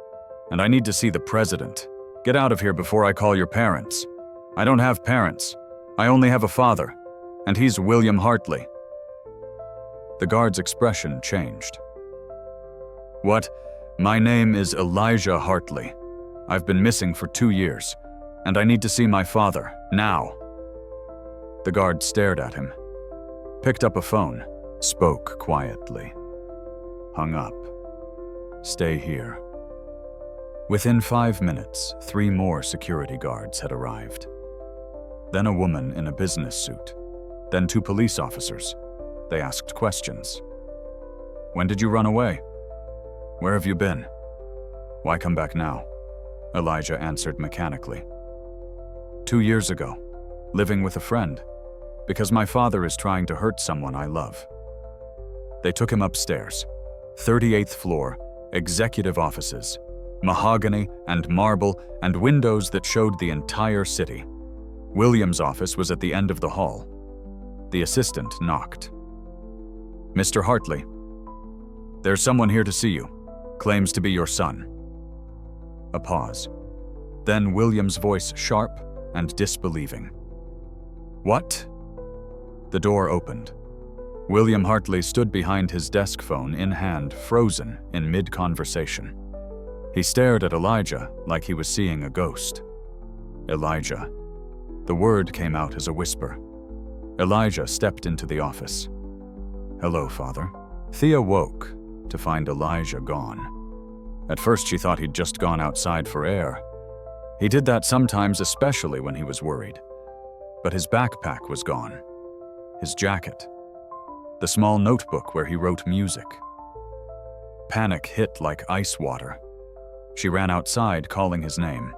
And I need to see the president. Get out of here before I call your parents." "I don't have parents. I only have a father. And he's William Hartley." The guard's expression changed. "What? My name is Elijah Hartley. I've been missing for 2 years, and I need to see my father, now." The guard stared at him, picked up a phone, spoke quietly. Hung up. "Stay here." Within 5 minutes, 3 more security guards had arrived. Then a woman in a business suit. Then 2 police officers. They asked questions. "When did you run away? Where have you been? Why come back now?" Elijah answered mechanically. 2 years ago, living with a friend, because my father is trying to hurt someone I love." They took him upstairs, 38th floor, executive offices, mahogany and marble and windows that showed the entire city. William's office was at the end of the hall. The assistant knocked. "Mr. Hartley, there's someone here to see you. Claims to be your son." A pause. Then William's voice sharp and disbelieving. "What?" The door opened. William Hartley stood behind his desk phone in hand, frozen in mid-conversation. He stared at Elijah like he was seeing a ghost. "Elijah." The word came out as a whisper. Elijah stepped into the office. "Hello, Father." Thea woke to find Elijah gone. At first she thought he'd just gone outside for air. He did that sometimes, especially when he was worried. But his backpack was gone. His jacket. The small notebook where he wrote music. Panic hit like ice water. She ran outside calling his name.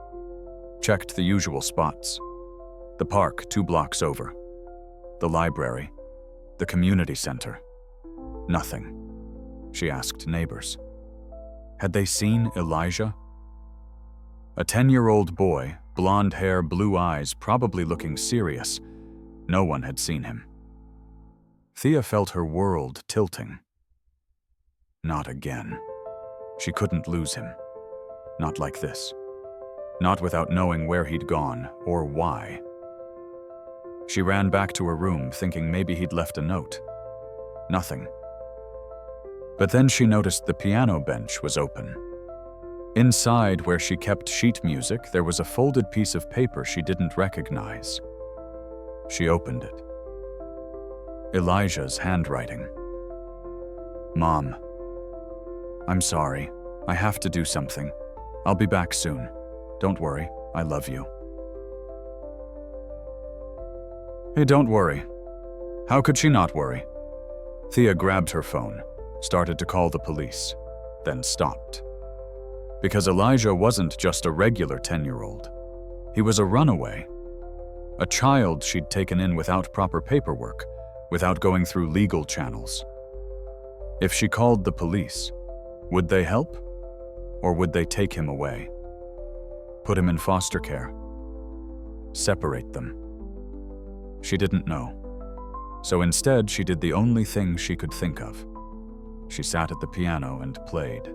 Checked the usual spots. The park 2 blocks over. The library. The community center. Nothing. She asked neighbors. Had they seen Elijah? A 10-year-old boy, blonde hair, blue eyes, probably looking serious. No one had seen him. Thea felt her world tilting. Not again. She couldn't lose him. Not like this. not without knowing where he'd gone or why. She ran back to her room, thinking maybe he'd left a note. Nothing. But then she noticed the piano bench was open. Inside, where she kept sheet music, there was a folded piece of paper she didn't recognize. She opened it. Elijah's handwriting. "Mom, I'm sorry. I have to do something. I'll be back soon. Don't worry, I love you." Hey, don't worry. How could she not worry? Thea grabbed her phone, started to call the police, then stopped. Because Elijah wasn't just a regular 10-year-old. He was a runaway. A child she'd taken in without proper paperwork, without going through legal channels. If she called the police, would they help? Or would they take him away? Put him in foster care? Separate them? She didn't know. So instead, she did the only thing she could think of. She sat at the piano and played.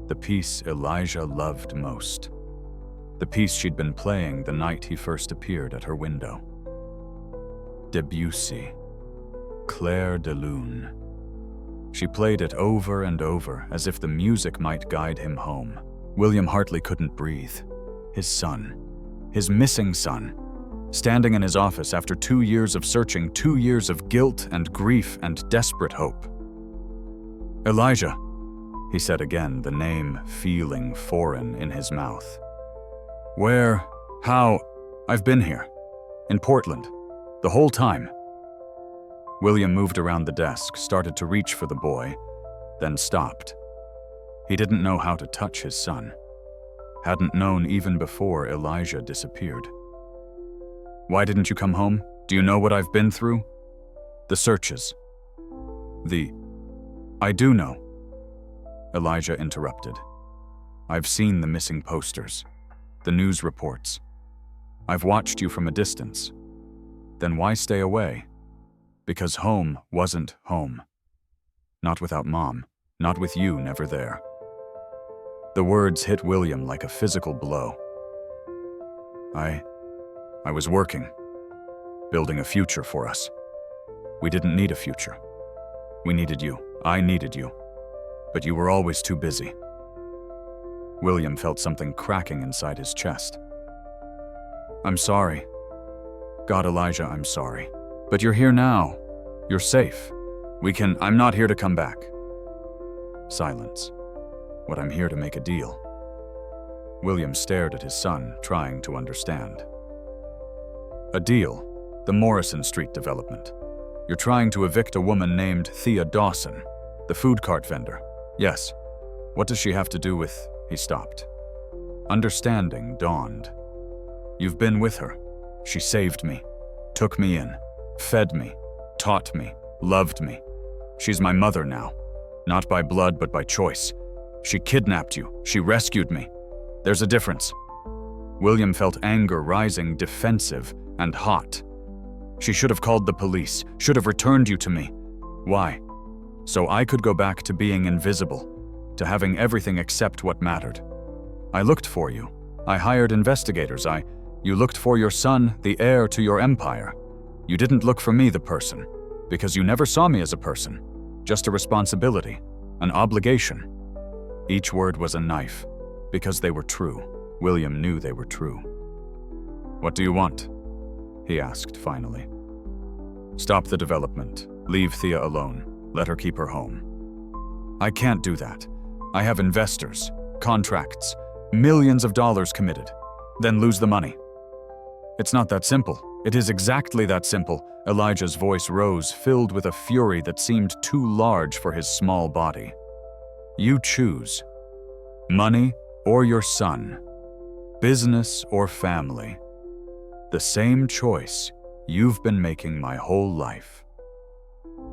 The piece Elijah loved most. The piece she'd been playing the night he first appeared at her window. Debussy. Clair de Lune. She played it over and over, as if the music might guide him home. William Hartley couldn't breathe. His son. His missing son. Standing in his office after 2 years of searching, 2 years of guilt and grief and desperate hope. "Elijah," he said again, the name feeling foreign in his mouth. "Where? How? I've been here. In Portland. The whole time." William moved around the desk, started to reach for the boy, then stopped. He didn't know how to touch his son. Hadn't known even before Elijah disappeared. "Why didn't you come home? Do you know what I've been through? The searches. I do know." Elijah interrupted. "I've seen the missing posters, the news reports. I've watched you from a distance. Then why stay away? Because home wasn't home. Not without Mom, not with you never there." The words hit William like a physical blow. I was working, building a future for us. We didn't need a future. We needed you. I needed you. But you were always too busy." William felt something cracking inside his chest. "I'm sorry. God, Elijah, I'm sorry. But you're here now. You're safe. I'm not here to come back." Silence. "What, I'm here to make a deal." William stared at his son, trying to understand. "A deal? The Morrison Street development. You're trying to evict a woman named Thea Dawson, the food cart vendor. Yes. What does she have to do with..." He stopped. Understanding dawned. "You've been with her. She saved me, took me in, fed me, taught me, loved me. She's my mother now. Not by blood, but by choice. She kidnapped you. She rescued me. There's a difference." William felt anger rising, defensive and hot. "She should have called the police, should have returned you to me. Why? So I could go back to being invisible, to having everything except what mattered. I looked for you. I hired investigators. You looked for your son, the heir to your empire. You didn't look for me, the person, because you never saw me as a person, just a responsibility, an obligation." Each word was a knife, because they were true. William knew they were true. "What do you want?" he asked finally. "Stop the development. Leave Thea alone. Let her keep her home." "I can't do that. I have investors, contracts, millions of dollars committed. Then lose the money." "It's not that simple." "It is exactly that simple." Elijah's voice rose, filled with a fury that seemed too large for his small body. "You choose. Money or your son. Business or family. The same choice you've been making my whole life.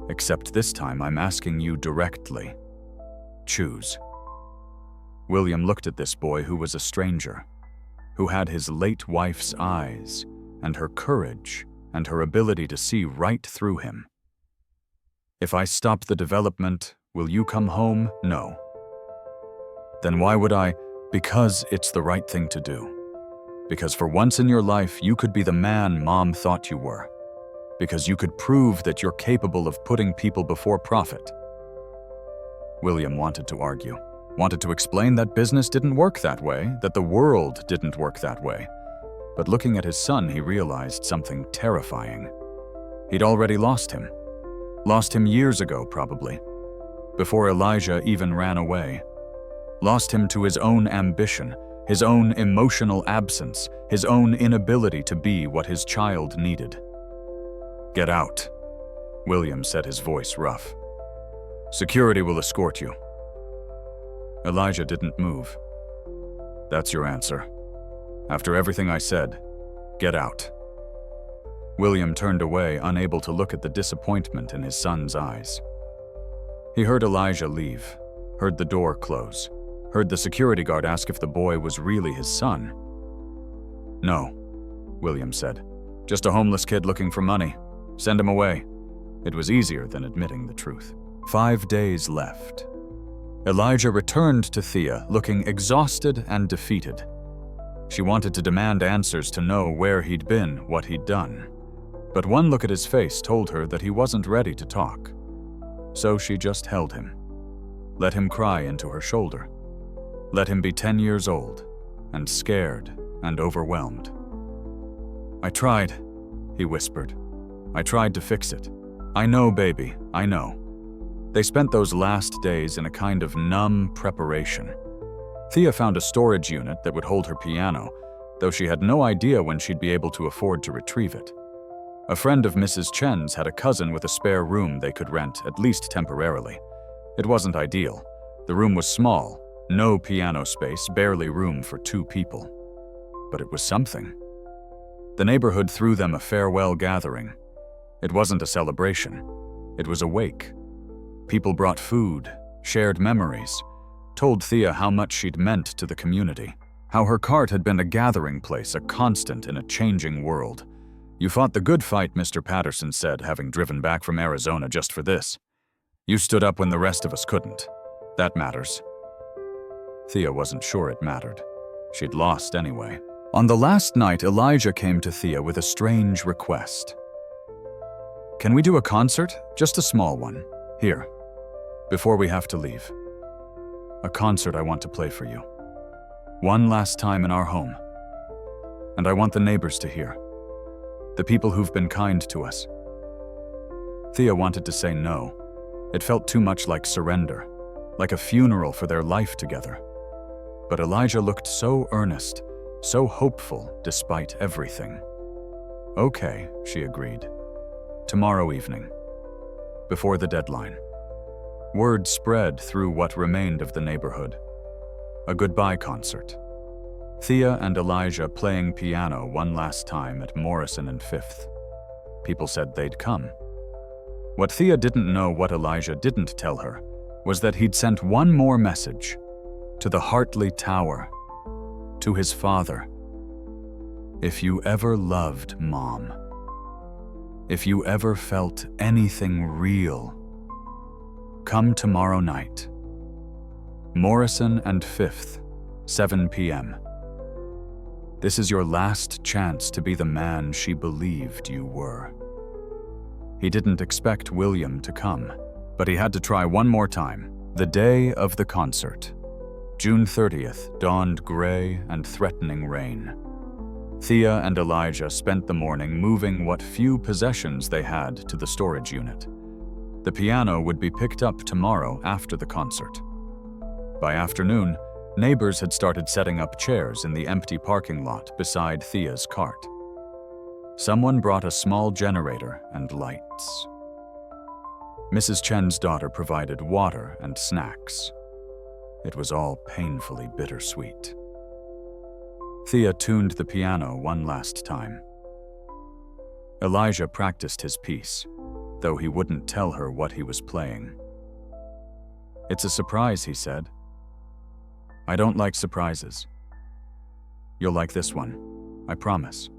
Except this time I'm asking you directly. Choose." William looked at this boy who was a stranger, who had his late wife's eyes and her courage and her ability to see right through him. "If I stop the development, will you come home?" "No." "Then why would I?" "Because it's the right thing to do." Because for once in your life, you could be the man Mom thought you were. Because you could prove that you're capable of putting people before profit. William wanted to argue, wanted to explain that business didn't work that way, that the world didn't work that way. But looking at his son, he realized something terrifying. He'd already lost him. Lost him years ago, probably. Before Elijah even ran away. Lost him to his own ambition, his own emotional absence, his own inability to be what his child needed. "Get out," William said, his voice rough. "Security will escort you." Elijah didn't move. "That's your answer. After everything I said, get out." William turned away, unable to look at the disappointment in his son's eyes. He heard Elijah leave, heard the door close, heard the security guard ask if the boy was really his son. "No," William said. "Just a homeless kid looking for money. Send him away." It was easier than admitting the truth. 5 days left. Elijah returned to Thea, looking exhausted and defeated. She wanted to demand answers, to know where he'd been, what he'd done. But one look at his face told her that he wasn't ready to talk. So she just held him. Let him cry into her shoulder. Let him be 10 years old, and scared and overwhelmed. "I tried," he whispered. "I tried to fix it. I know, baby, I know." They spent those last days in a kind of numb preparation. Thea found a storage unit that would hold her piano, though she had no idea when she'd be able to afford to retrieve it. A friend of Mrs. Chen's had a cousin with a spare room they could rent, at least temporarily. It wasn't ideal. The room was small, no piano space, barely room for 2 people. But it was something. The neighborhood threw them a farewell gathering. It wasn't a celebration. It was a wake. People brought food, shared memories, told Thea how much she'd meant to the community, how her cart had been a gathering place, a constant in a changing world. "You fought the good fight," Mr. Patterson said, having driven back from Arizona just for this. "You stood up when the rest of us couldn't. That matters." Thea wasn't sure it mattered. She'd lost anyway. On the last night, Elijah came to Thea with a strange request. "Can we do a concert? Just a small one. Here. Before we have to leave. A concert I want to play for you. One last time in our home. And I want the neighbors to hear. The people who've been kind to us." Thea wanted to say no. It felt too much like surrender, like a funeral for their life together. But Elijah looked so earnest, so hopeful despite everything. "Okay," she agreed. "Tomorrow evening. Before the deadline." Word spread through what remained of the neighborhood. A goodbye concert. Thea and Elijah playing piano one last time at Morrison and 5th. People said they'd come. What Thea didn't know, what Elijah didn't tell her, was that he'd sent one more message. To the Hartley Tower. To his father. "If you ever loved Mom. If you ever felt anything real. Come tomorrow night. Morrison and 5th, 7 p.m. This is your last chance to be the man she believed you were." He didn't expect William to come, but he had to try one more time. The day of the concert. June 30th dawned gray and threatening rain. Thea and Elijah spent the morning moving what few possessions they had to the storage unit. The piano would be picked up tomorrow after the concert. By afternoon, neighbors had started setting up chairs in the empty parking lot beside Thea's cart. Someone brought a small generator and lights. Mrs. Chen's daughter provided water and snacks. It was all painfully bittersweet. Thea tuned the piano one last time. Elijah practiced his piece, though he wouldn't tell her what he was playing. "It's a surprise," he said. "I don't like surprises. You'll like this one, I promise."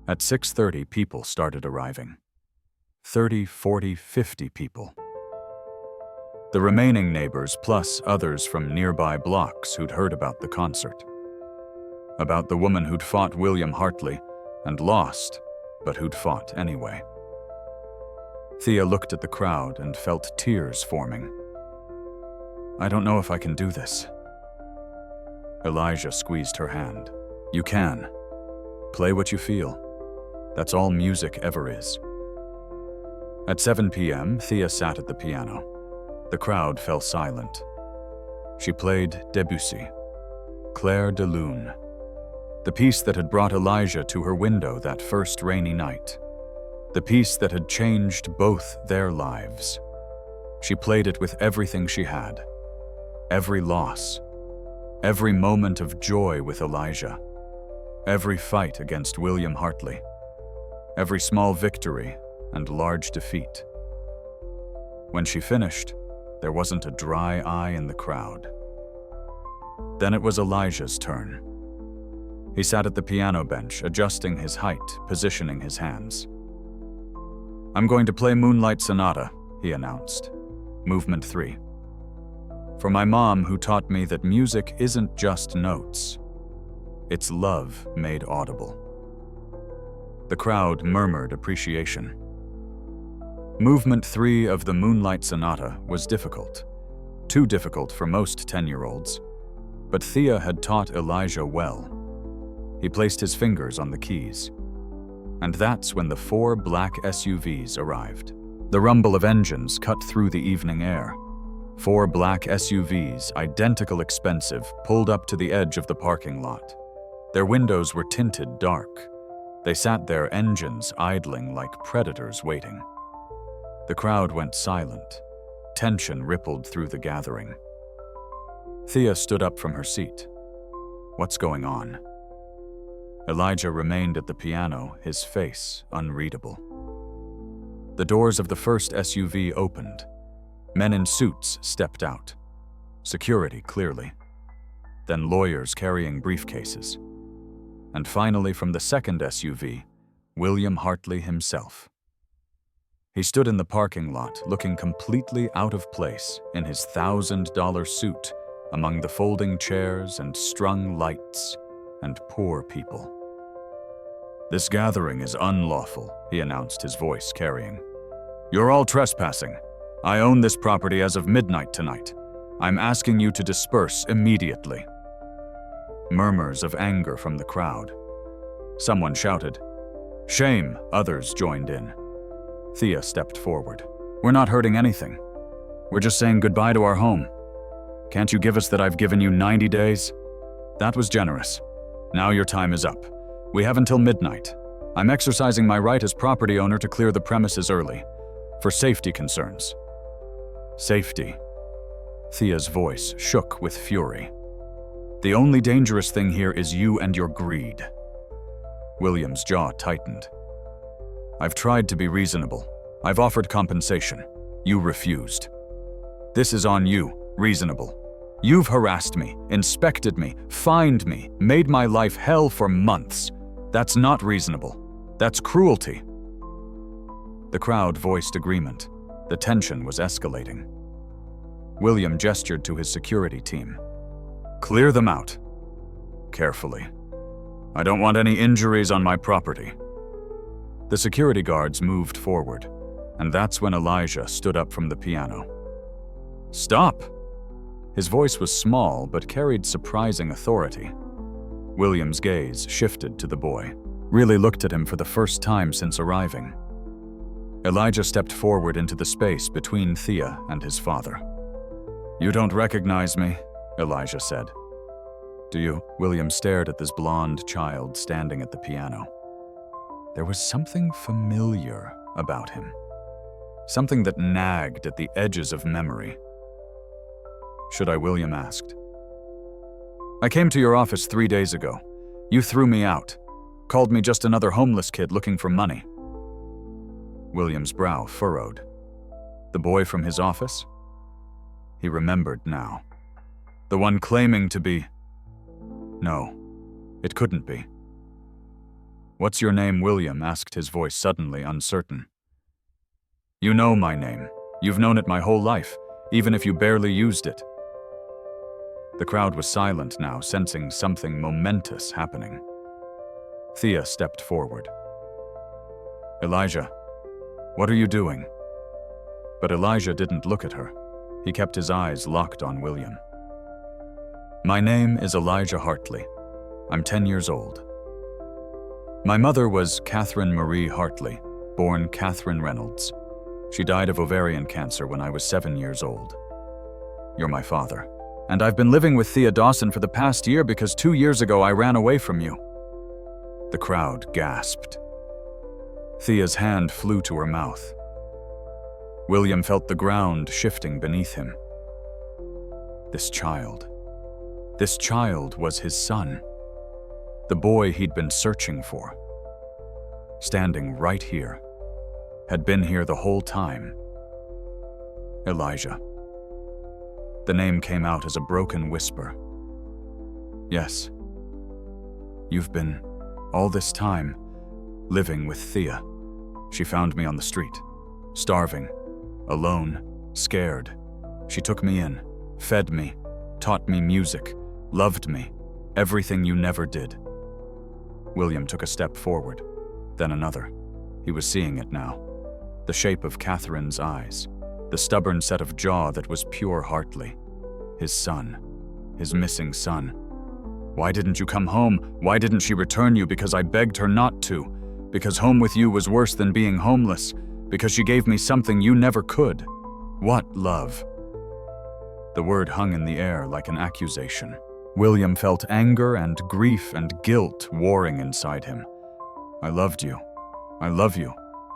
At 6:30, people started arriving. 30, 40, 50 people. The remaining neighbors, plus others from nearby blocks who'd heard about the concert. about the woman who'd fought William Hartley and lost, but who'd fought anyway. Thea looked at the crowd and felt tears forming. I don't know if I can do this. Elijah squeezed her hand. You can. Play what you feel. That's all music ever is. At 7 p.m., Thea sat at the piano. The crowd fell silent. She played Debussy, Clair de Lune, the piece that had brought Elijah to her window that first rainy night, the piece that had changed both their lives. She played it with everything she had, every loss, every moment of joy with Elijah, every fight against William Hartley, every small victory and large defeat. When she finished, there wasn't a dry eye in the crowd. Then it was Elijah's turn. He sat at the piano bench, adjusting his height, positioning his hands. I'm going to play Moonlight Sonata, he announced. Movement 3. For my mom, who taught me that music isn't just notes. It's love made audible. The crowd murmured appreciation. Movement 3 of the Moonlight Sonata was difficult. Too difficult for most 10-year-olds. But Thea had taught Elijah well. He placed his fingers on the keys. And that's when the 4 black SUVs arrived. The rumble of engines cut through the evening air. 4 black SUVs, identical expensive, pulled up to the edge of the parking lot. Their windows were tinted dark. They sat there, engines idling like predators waiting. The crowd went silent. Tension rippled through the gathering. Thea stood up from her seat. What's going on? Elijah remained at the piano, his face unreadable. The doors of the first SUV opened. Men in suits stepped out. Security, clearly. Then lawyers carrying briefcases. And finally, from the second SUV, William Hartley himself. He stood in the parking lot, looking completely out of place in his $1,000 suit among the folding chairs and strung lights and poor people. This gathering is unlawful, he announced, his voice carrying. You're all trespassing. I own this property as of midnight tonight. I'm asking you to disperse immediately. Murmurs of anger from the crowd. Someone shouted, "Shame!" Others joined in. Thea stepped forward. We're not hurting anything. We're just saying goodbye to our home. Can't you give us that I've given you 90 days? That was generous. Now your time is up. We have until midnight. I'm exercising my right as property owner to clear the premises early, for safety concerns. Safety. Thea's voice shook with fury. The only dangerous thing here is you and your greed. William's jaw tightened. I've tried to be reasonable. I've offered compensation. You refused. This is on you, reasonable. You've harassed me, inspected me, fined me, made my life hell for months. That's not reasonable. That's cruelty. The crowd voiced agreement. The tension was escalating. William gestured to his security team. Clear them out. Carefully. I don't want any injuries on my property. The security guards moved forward, and that's when Elijah stood up from the piano. Stop! His voice was small but carried surprising authority. William's gaze shifted to the boy, really looked at him for the first time since arriving. Elijah stepped forward into the space between Thea and his father. You don't recognize me, Elijah said. Do you? William stared at this blonde child standing at the piano. There was something familiar about him. Something that nagged at the edges of memory. Should I? William asked. I came to your office 3 days ago. You threw me out. Called me just another homeless kid looking for money. William's brow furrowed. The boy from his office? He remembered now. The one claiming to be... No, it couldn't be. What's your name? William asked, his voice suddenly uncertain. You know my name. You've known it my whole life, even if you barely used it. The crowd was silent now, sensing something momentous happening. Thea stepped forward. "Elijah, what are you doing?" But Elijah didn't look at her. He kept his eyes locked on William. "My name is Elijah Hartley. I'm 10 years old. My mother was Catherine Marie Hartley, born Catherine Reynolds. She died of ovarian cancer when I was 7 years old. You're my father. And I've been living with Thea Dawson for the past year because 2 years ago I ran away from you." The crowd gasped. Thea's hand flew to her mouth. William felt the ground shifting beneath him. This child was his son. The boy he'd been searching for. Standing right here. Had been here the whole time. Elijah. The name came out as a broken whisper. "Yes. You've been, all this time, living with Thea. She found me on the street, starving, alone, scared. She took me in, fed me, taught me music, loved me, everything you never did." William took a step forward, then another. He was seeing it now. The shape of Catherine's eyes, the stubborn set of jaw that was pure Hartley. His son, his missing son. "Why didn't you come home? Why didn't she return you? Because I begged her not to. Because home with you was worse than being homeless. Because she gave me something you never could. What love?" The word hung in the air like an accusation. William felt anger and grief and guilt warring inside him. "I loved you. I love you.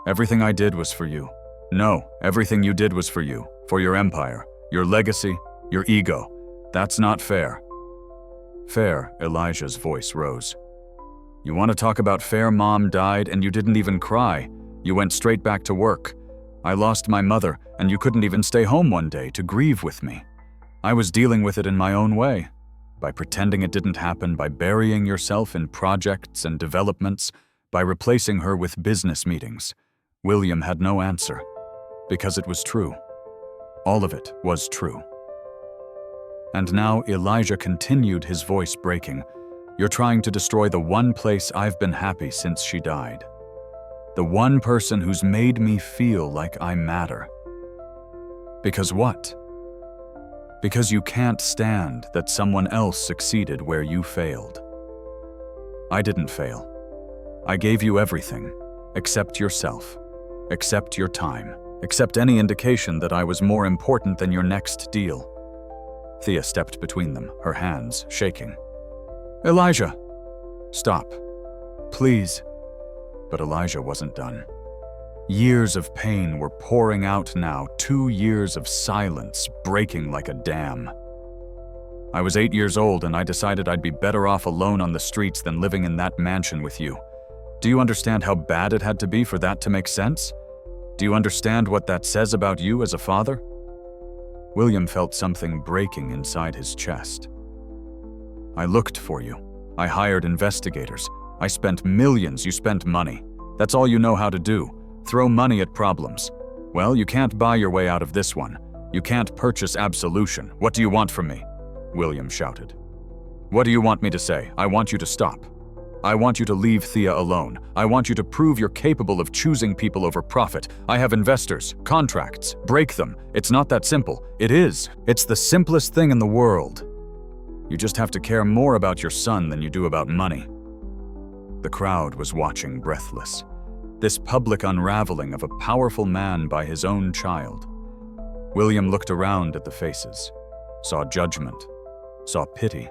Everything I did was for you. No, everything you did was for you, for your empire, your legacy, your ego. That's not fair." "Fair," Elijah's voice rose. "You want to talk about fair? Mom died and you didn't even cry. You went straight back to work. I lost my mother and you couldn't even stay home one day to grieve with me. I was dealing with it in my own way. By pretending it didn't happen, by burying yourself in projects and developments, by replacing her with business meetings." William had no answer, because it was true. All of it was true. And now Elijah continued, his voice breaking. "You're trying to destroy the one place I've been happy since she died. The one person who's made me feel like I matter. Because what? Because you can't stand that someone else succeeded where you failed. I didn't fail. I gave you everything, except yourself, except your time, except any indication that I was more important than your next deal." Thea stepped between them, her hands shaking. "Elijah, stop, please." But Elijah wasn't done. Years of pain were pouring out now, 2 years of silence breaking like a dam. "I was 8 years old and I decided I'd be better off alone on the streets than living in that mansion with you. Do you understand how bad it had to be for that to make sense? Do you understand what that says about you as a father?" William felt something breaking inside his chest. "I looked for you. I hired investigators. I spent millions. You spent money. That's all you know how to do. Throw money at problems. Well, you can't buy your way out of this one. You can't purchase absolution. What do you want from me?" William shouted. "What do you want me to say? I want you to stop. I want you to leave Thea alone. I want you to prove you're capable of choosing people over profit. I have investors, contracts. Break them. It's not that simple. It is. It's the simplest thing in the world. You just have to care more about your son than you do about money." The crowd was watching breathless. This public unraveling of a powerful man by his own child. William looked around at the faces, saw judgment, saw pity,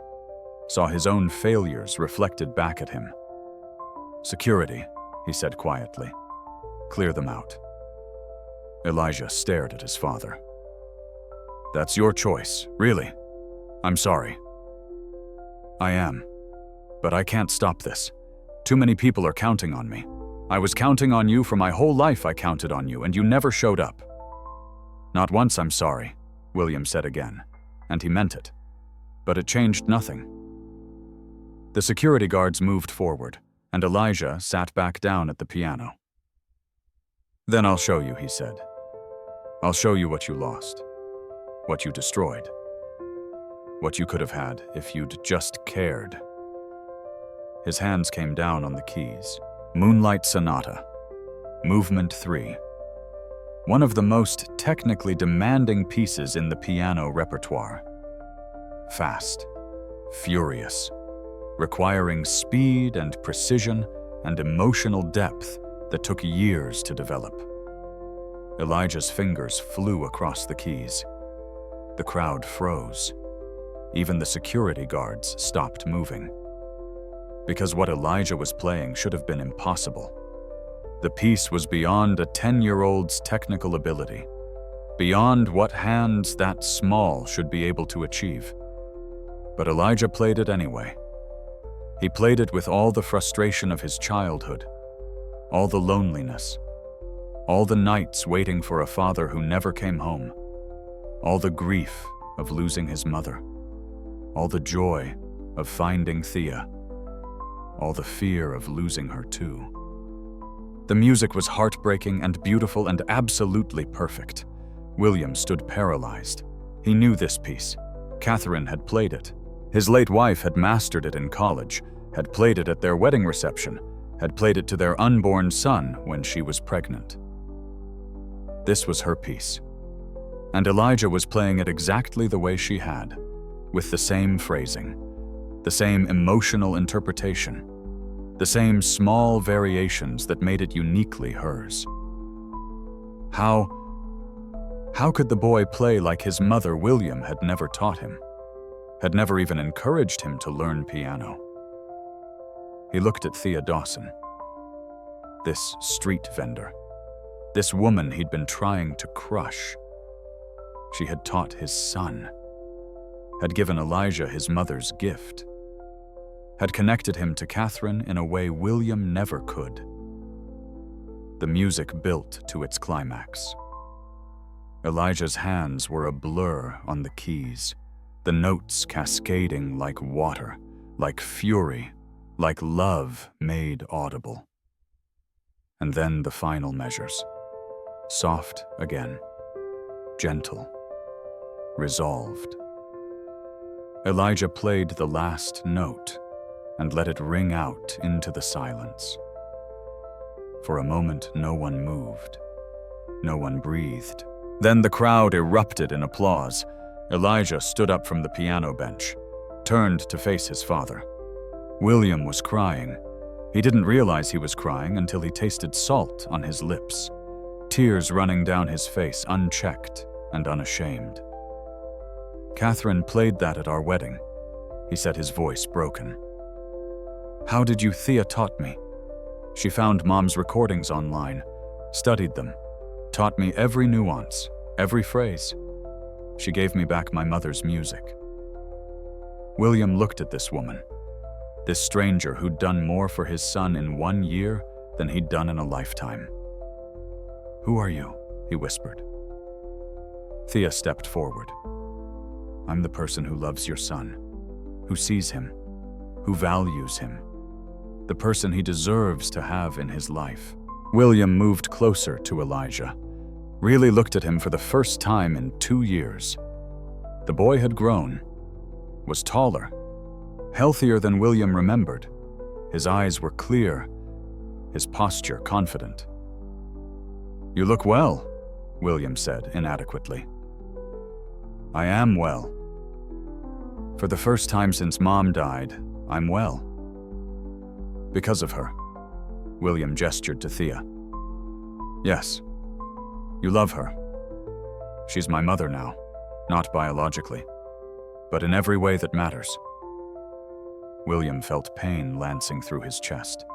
saw his own failures reflected back at him. "Security," he said quietly. "Clear them out." Elijah stared at his father. "That's your choice, really. I'm sorry." "I am. But I can't stop this. Too many people are counting on me. I was counting on you for my whole life. I counted on you, and you never showed up." "Not once I'm sorry," William said again, and he meant it. But it changed nothing. The security guards moved forward, and Elijah sat back down at the piano. "Then I'll show you," he said. "I'll show you what you lost, what you destroyed." What you could have had if you'd just cared. His hands came down on the keys. Moonlight Sonata, Movement 3. One of the most technically demanding pieces in the piano repertoire. Fast, furious, requiring speed and precision and emotional depth that took years to develop. Elijah's fingers flew across the keys. The crowd froze. Even the security guards stopped moving. Because what Elijah was playing should have been impossible. The piece was beyond a 10-year-old's technical ability, beyond what hands that small should be able to achieve. But Elijah played it anyway. He played it with all the frustration of his childhood, all the loneliness, all the nights waiting for a father who never came home, all the grief of losing his mother, all the joy of finding Thea, all the fear of losing her too. The music was heartbreaking and beautiful and absolutely perfect. William stood paralyzed. He knew this piece. Catherine had played it. His late wife had mastered it in college, had played it at their wedding reception, had played it to their unborn son when she was pregnant. This was her piece. And Elijah was playing it exactly the way she had, with the same phrasing, the same emotional interpretation, the same small variations that made it uniquely hers. How could the boy play like his mother William had never taught him, had never even encouraged him to learn piano? He looked at Thea Dawson, this street vendor, this woman he'd been trying to crush. She had taught his son, had given Elijah his mother's gift, had connected him to Catherine in a way William never could. The music built to its climax. Elijah's hands were a blur on the keys, the notes cascading like water, like fury, like love made audible. And then the final measures. Soft again, gentle, resolved. Elijah played the last note and let it ring out into the silence. For a moment, no one moved. No one breathed. Then the crowd erupted in applause. Elijah stood up from the piano bench, turned to face his father. William was crying. He didn't realize he was crying until he tasted salt on his lips, tears running down his face unchecked and unashamed. Catherine played that at our wedding, he said, his voice broken. How did you? Thea taught me. She found Mom's recordings online, studied them, taught me every nuance, every phrase. She gave me back my mother's music. William looked at this woman, this stranger who'd done more for his son in 1 year than he'd done in a lifetime. Who are you? He whispered. Thea stepped forward. I'm the person who loves your son, who sees him, who values him, the person he deserves to have in his life. William moved closer to Elijah, really looked at him for the first time in 2 years. The boy had grown, was taller, healthier than William remembered. His eyes were clear, his posture confident. You look well, William said inadequately. I am well. For the first time since Mom died, I'm well. Because of her. William gestured to Thea. Yes, you love her. She's my mother now, not biologically, but in every way that matters. William felt pain lancing through his chest.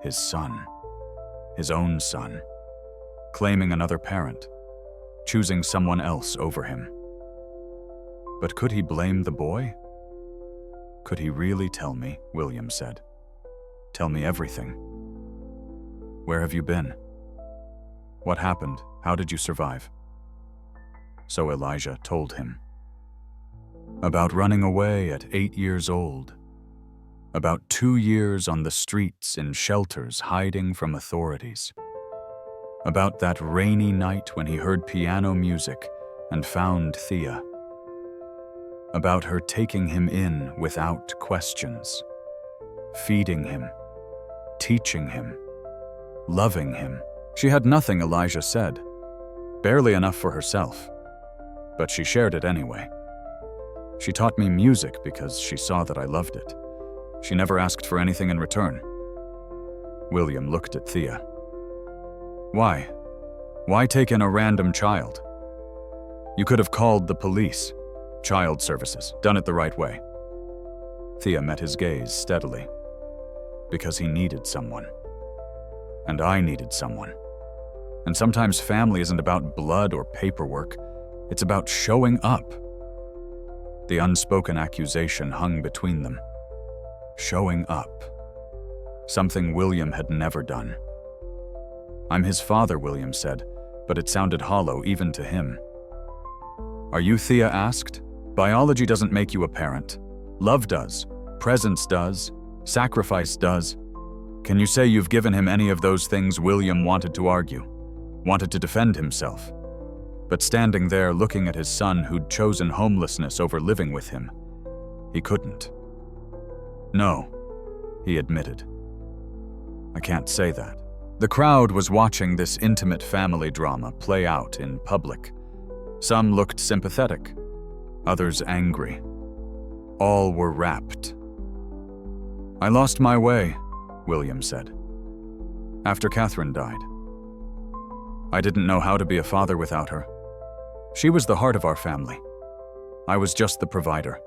His son, his own son, claiming another parent, choosing someone else over him. But could he blame the boy? Could he really tell me? William said. Tell me everything. Where have you been? What happened? How did you survive? So Elijah told him. About running away at 8 years old. About 2 years on the streets in shelters hiding from authorities. About that rainy night when he heard piano music and found Thea. about her taking him in without questions, feeding him, teaching him, loving him. She had nothing, Elijah said, barely enough for herself, but she shared it anyway. She taught me music because she saw that I loved it. She never asked for anything in return. William looked at Thea. Why? Why take in a random child? You could have called the police, child services, done it the right way. Thea met his gaze steadily. Because he needed someone. And I needed someone. And sometimes family isn't about blood or paperwork. It's about showing up. The unspoken accusation hung between them. Showing up. Something William had never done. I'm his father, William said, but it sounded hollow even to him. Are you, Thea asked? Biology doesn't make you a parent. Love does. Presence does. Sacrifice does. Can you say you've given him any of those things? William wanted to argue, wanted to defend himself. But standing there looking at his son who'd chosen homelessness over living with him, he couldn't. No, he admitted. I can't say that. The crowd was watching this intimate family drama play out in public. Some looked sympathetic, others angry. All were rapt. I lost my way, William said, after Catherine died. I didn't know how to be a father without her. She was the heart of our family. I was just the provider.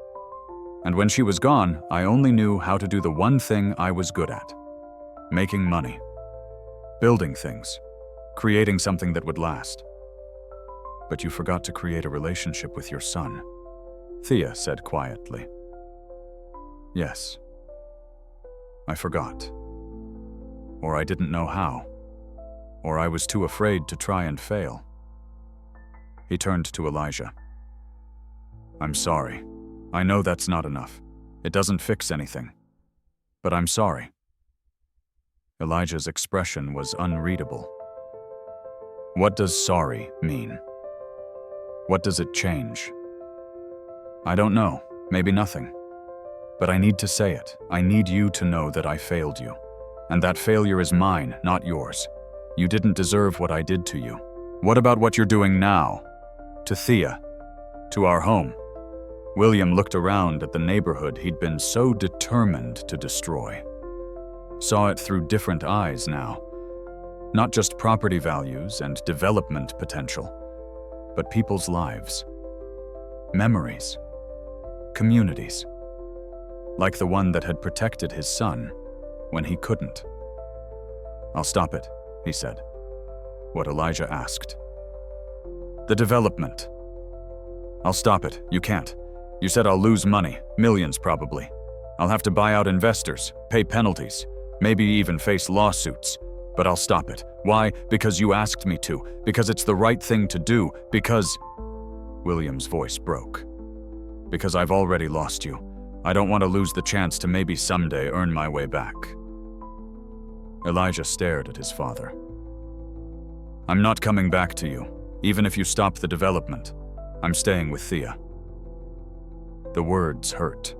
And when she was gone, I only knew how to do the one thing I was good at: making money, building things, creating something that would last. But you forgot to create a relationship with your son, Thea said quietly. Yes, I forgot. Or I didn't know how. Or I was too afraid to try and fail. He turned to Elijah. I'm sorry. I know that's not enough. It doesn't fix anything. But I'm sorry. Elijah's expression was unreadable. What does sorry mean? What does it change? I don't know. Maybe nothing. But I need to say it. I need you to know that I failed you. And that failure is mine, not yours. You didn't deserve what I did to you. What about what you're doing now? To Thea? To our home? William looked around at the neighborhood he'd been so determined to destroy. Saw it through different eyes now. Not just property values and development potential, but people's lives. Memories. Communities. Like the one that had protected his son when he couldn't. I'll stop it, he said. What Elijah asked. The development. I'll stop it. You can't. You said I'll lose money, millions probably. I'll have to buy out investors, pay penalties, maybe even face lawsuits. But I'll stop it. Why? Because you asked me to. Because it's the right thing to do. Because... William's voice broke. Because I've already lost you. I don't want to lose the chance to maybe someday earn my way back. Elijah stared at his father. I'm not coming back to you, even if you stop the development. I'm staying with Thea. The words hurt,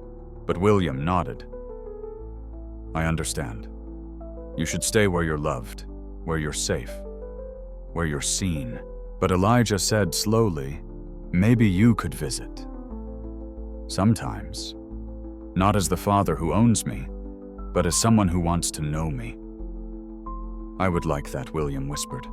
but William nodded. I understand. You should stay where you're loved, where you're safe, where you're seen. But Elijah said slowly, maybe you could visit. Sometimes. Not as the father who owns me, but as someone who wants to know me. I would like that, William whispered.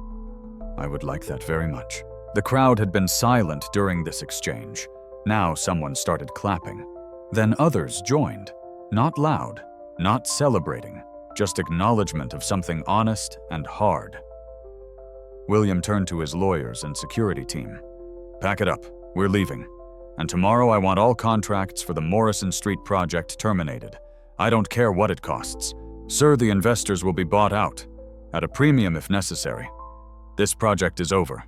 I would like that very much. The crowd had been silent during this exchange. Now someone started clapping. Then others joined. Not loud, not celebrating, just acknowledgement of something honest and hard. William turned to his lawyers and security team. Pack it up, we're leaving. And tomorrow I want all contracts for the Morrison Street project terminated. I don't care what it costs. Sir, the investors will be bought out, at a premium if necessary. This project is over.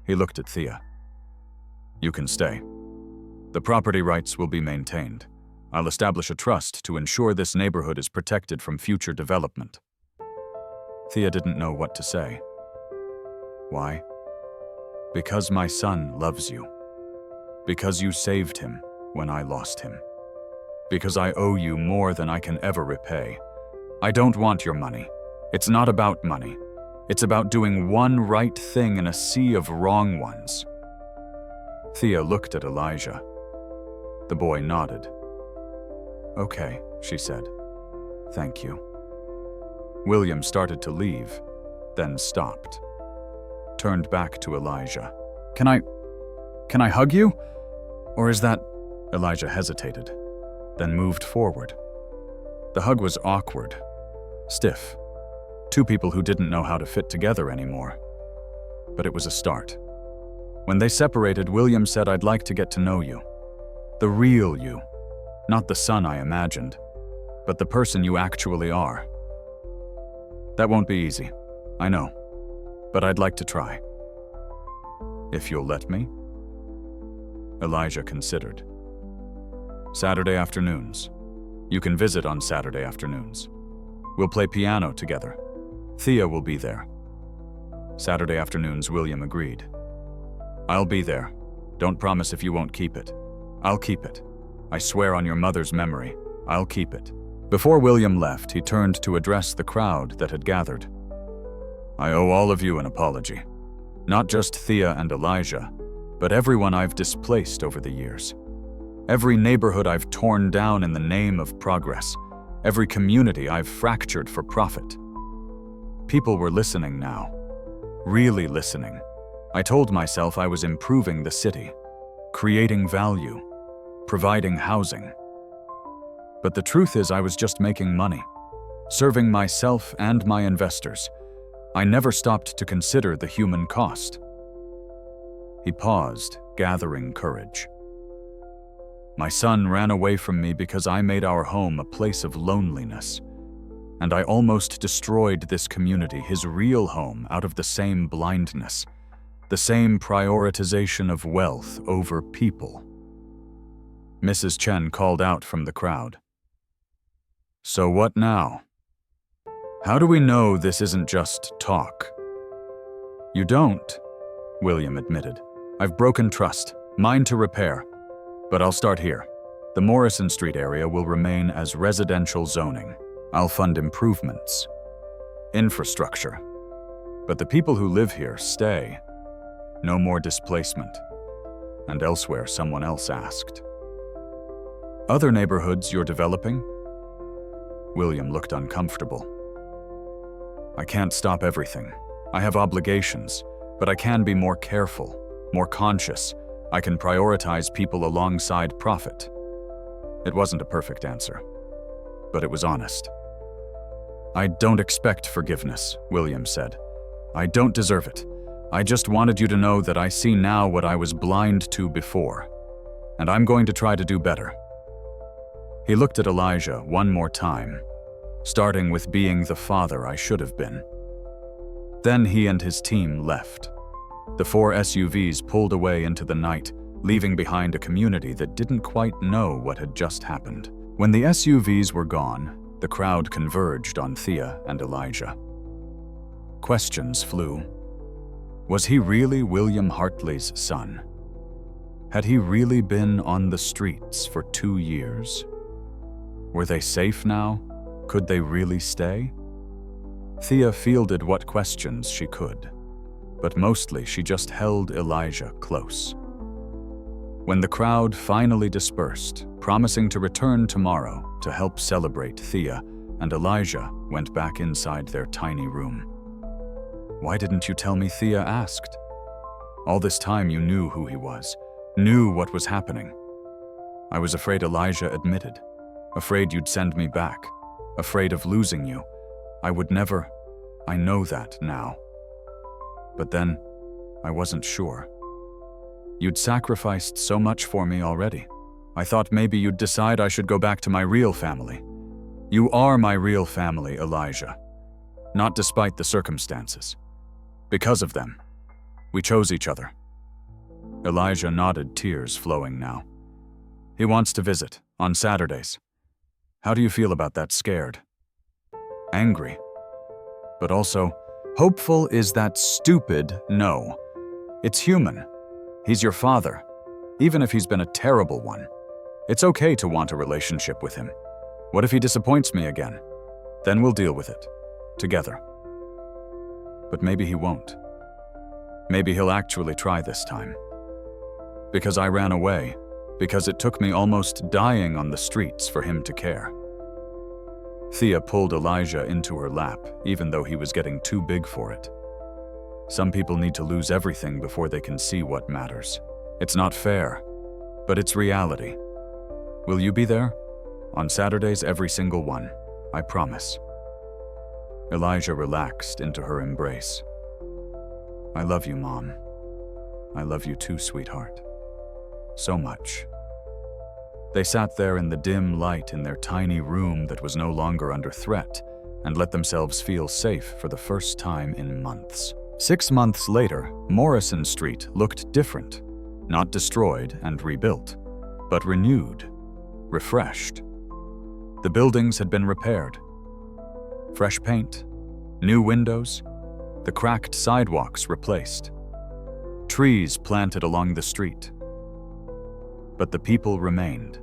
He looked at Thea. You can stay. The property rights will be maintained. I'll establish a trust to ensure this neighborhood is protected from future development. Thea didn't know what to say. Why? Because my son loves you. Because you saved him when I lost him. Because I owe you more than I can ever repay. I don't want your money. It's not about money. It's about doing one right thing in a sea of wrong ones. Thea looked at Elijah. The boy nodded. Okay, she said. Thank you. William started to leave, then stopped. Turned back to Elijah. Can I hug you? Or is that... Elijah hesitated, then moved forward. The hug was awkward, stiff. Two people who didn't know how to fit together anymore. But it was a start. When they separated, William said, I'd like to get to know you. The real you. Not the son I imagined, but the person you actually are. That won't be easy, I know, but I'd like to try. If you'll let me? Elijah considered. Saturday afternoons. You can visit on Saturday afternoons. We'll play piano together. Thea will be there. Saturday afternoons, William agreed. I'll be there. Don't promise if you won't keep it. I'll keep it. I swear on your mother's memory, I'll keep it. Before William left, he turned to address the crowd that had gathered. I owe all of you an apology. Not just Thea and Elijah, but everyone I've displaced over the years. Every neighborhood I've torn down in the name of progress. Every community I've fractured for profit. People were listening now. Really listening. I told myself I was improving the city, creating value, providing housing. But the truth is I was just making money, serving myself and my investors. I never stopped to consider the human cost. He paused, gathering courage. My son ran away from me because I made our home a place of loneliness. And I almost destroyed this community, his real home, out of the same blindness, the same prioritization of wealth over people. Mrs. Chen called out from the crowd. So what now? How do we know this isn't just talk? You don't, William admitted. I've broken trust, mine to repair. But I'll start here. The Morrison Street area will remain as residential zoning. I'll fund improvements, infrastructure. But the people who live here stay. No more displacement. And elsewhere, someone else asked. Other neighborhoods you're developing? William looked uncomfortable. I can't stop everything. I have obligations, but I can be more careful, more conscious. I can prioritize people alongside profit. It wasn't a perfect answer, but it was honest. I don't expect forgiveness, William said. I don't deserve it. I just wanted you to know that I see now what I was blind to before, and I'm going to try to do better. He looked at Elijah one more time, starting with being the father I should have been. Then he and his team left. The 4 SUVs pulled away into the night, leaving behind a community that didn't quite know what had just happened. When the SUVs were gone, the crowd converged on Thea and Elijah. Questions flew. Was he really William Hartley's son? Had he really been on the streets for 2 years? Were they safe now? Could they really stay? Thea fielded what questions she could, but mostly she just held Elijah close. When the crowd finally dispersed, promising to return tomorrow to help celebrate, Thea and Elijah went back inside their tiny room. Why didn't you tell me? Thea asked. All this time you knew who he was, knew what was happening. I was afraid, Elijah admitted. Afraid you'd send me back. Afraid of losing you. I would never. I know that now. But then, I wasn't sure. You'd sacrificed so much for me already. I thought maybe you'd decide I should go back to my real family. You are my real family, Elijah. Not despite the circumstances. Because of them. We chose each other. Elijah nodded, tears flowing now. He wants to visit, on Saturdays. How do you feel about that? Scared? Angry? But also, hopeful? Is that stupid? No. It's human. He's your father. even if he's been a terrible one. It's okay to want a relationship with him. What if he disappoints me again? Then we'll deal with it. Together. But maybe he won't. Maybe he'll actually try this time. Because I ran away. Because it took me almost dying on the streets for him to care. Thea pulled Elijah into her lap, even though he was getting too big for it. Some people need to lose everything before they can see what matters. It's not fair, but it's reality. Will you be there? On Saturdays, every single one. I promise. Elijah relaxed into her embrace. I love you, Mom. I love you too, sweetheart. So much. They sat there in the dim light in their tiny room that was no longer under threat and let themselves feel safe for the first time in months. 6 months later, Morrison Street looked different. Not destroyed and rebuilt, but renewed, refreshed. The buildings had been repaired. Fresh paint, new windows, the cracked sidewalks replaced. Trees planted along the street. But the people remained.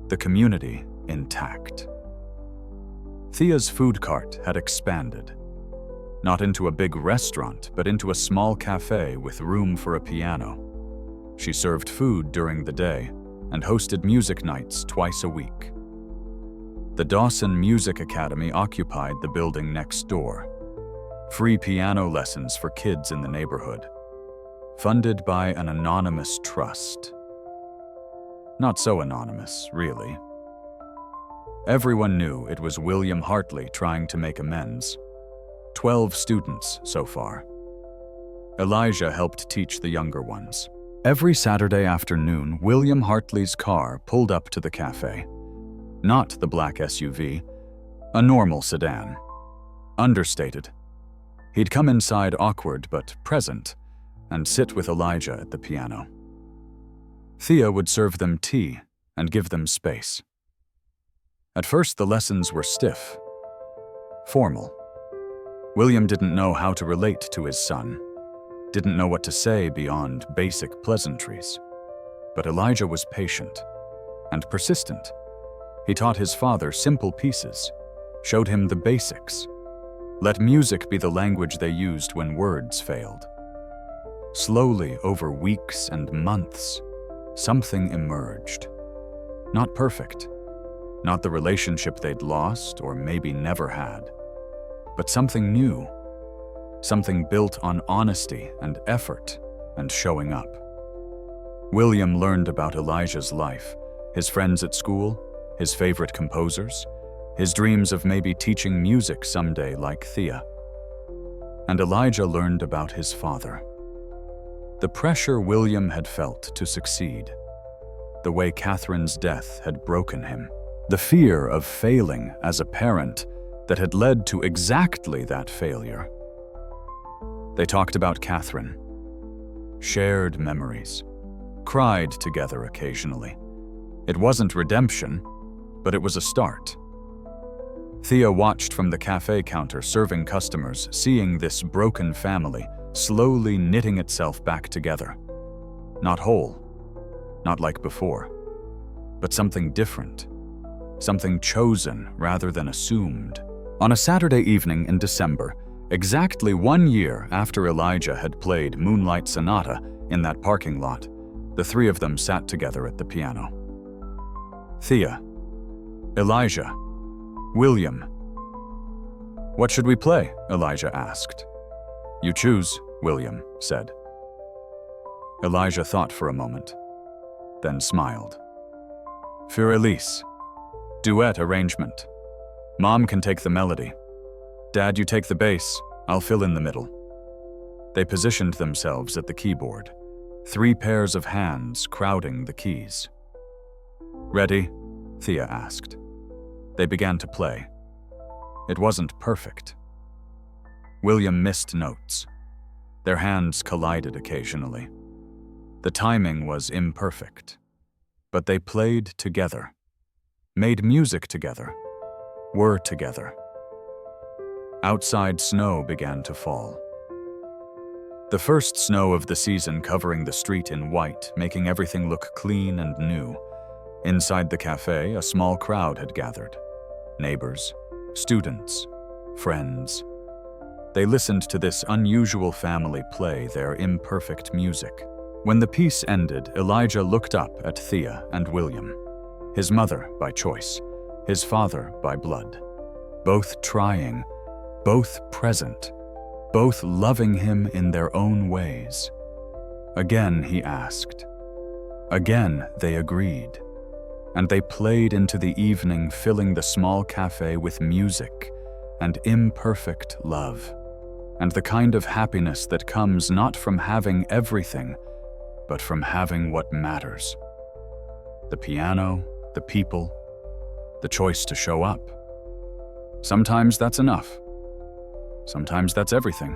The community intact. Thea's food cart had expanded. Not into a big restaurant, but into a small cafe with room for a piano. She served food during the day and hosted music nights twice a week. The Dawson Music Academy occupied the building next door. Free piano lessons for kids in the neighborhood. Funded by an anonymous trust. Not so anonymous, really. Everyone knew it was William Hartley trying to make amends. 12 students so far. Elijah helped teach the younger ones. Every Saturday afternoon, William Hartley's car pulled up to the cafe. Not the black SUV, a normal sedan. Understated. He'd come inside awkward but present and sit with Elijah at the piano. Thea would serve them tea and give them space. At first, the lessons were stiff, formal. William didn't know how to relate to his son, didn't know what to say beyond basic pleasantries. But Elijah was patient and persistent. He taught his father simple pieces, showed him the basics, let music be the language they used when words failed. Slowly, over weeks and months, something emerged. Not perfect, not the relationship they'd lost or maybe never had, but something new, something built on honesty and effort and showing up. William learned about Elijah's life, his friends at school, his favorite composers, his dreams of maybe teaching music someday like Thea. And Elijah learned about his father. The pressure William had felt to succeed, the way Catherine's death had broken him, the fear of failing as a parent that had led to exactly that failure. They talked about Catherine, shared memories, cried together occasionally. It wasn't redemption, but it was a start. Thea watched from the cafe counter serving customers, seeing this broken family slowly knitting itself back together. Not whole, not like before, but something different, something chosen rather than assumed. On a Saturday evening in December, exactly 1 year after Elijah had played Moonlight Sonata in that parking lot, the three of them sat together at the piano. Thea, Elijah, William. What should we play? Elijah asked. You choose, William said. Elijah thought for a moment, then smiled. Für Elise. Duet arrangement. Mom can take the melody. Dad, you take the bass. I'll fill in the middle. They positioned themselves at the keyboard, 3 pairs of hands crowding the keys. Ready? Thea asked. They began to play. It wasn't perfect. William missed notes. Their hands collided occasionally. The timing was imperfect. But they played together, made music together, were together. Outside snow began to fall. The first snow of the season covering the street in white, making everything look clean and new. Inside the cafe, a small crowd had gathered. Neighbors, students, friends. They listened to this unusual family play their imperfect music. When the piece ended, Elijah looked up at Thea and William. His mother by choice, his father by blood. Both trying, both present, both loving him in their own ways. Again he asked. Again they agreed. And they played into the evening, filling the small cafe with music and imperfect love, and the kind of happiness that comes not from having everything, but from having what matters. The piano, the people, the choice to show up. Sometimes that's enough. Sometimes that's everything.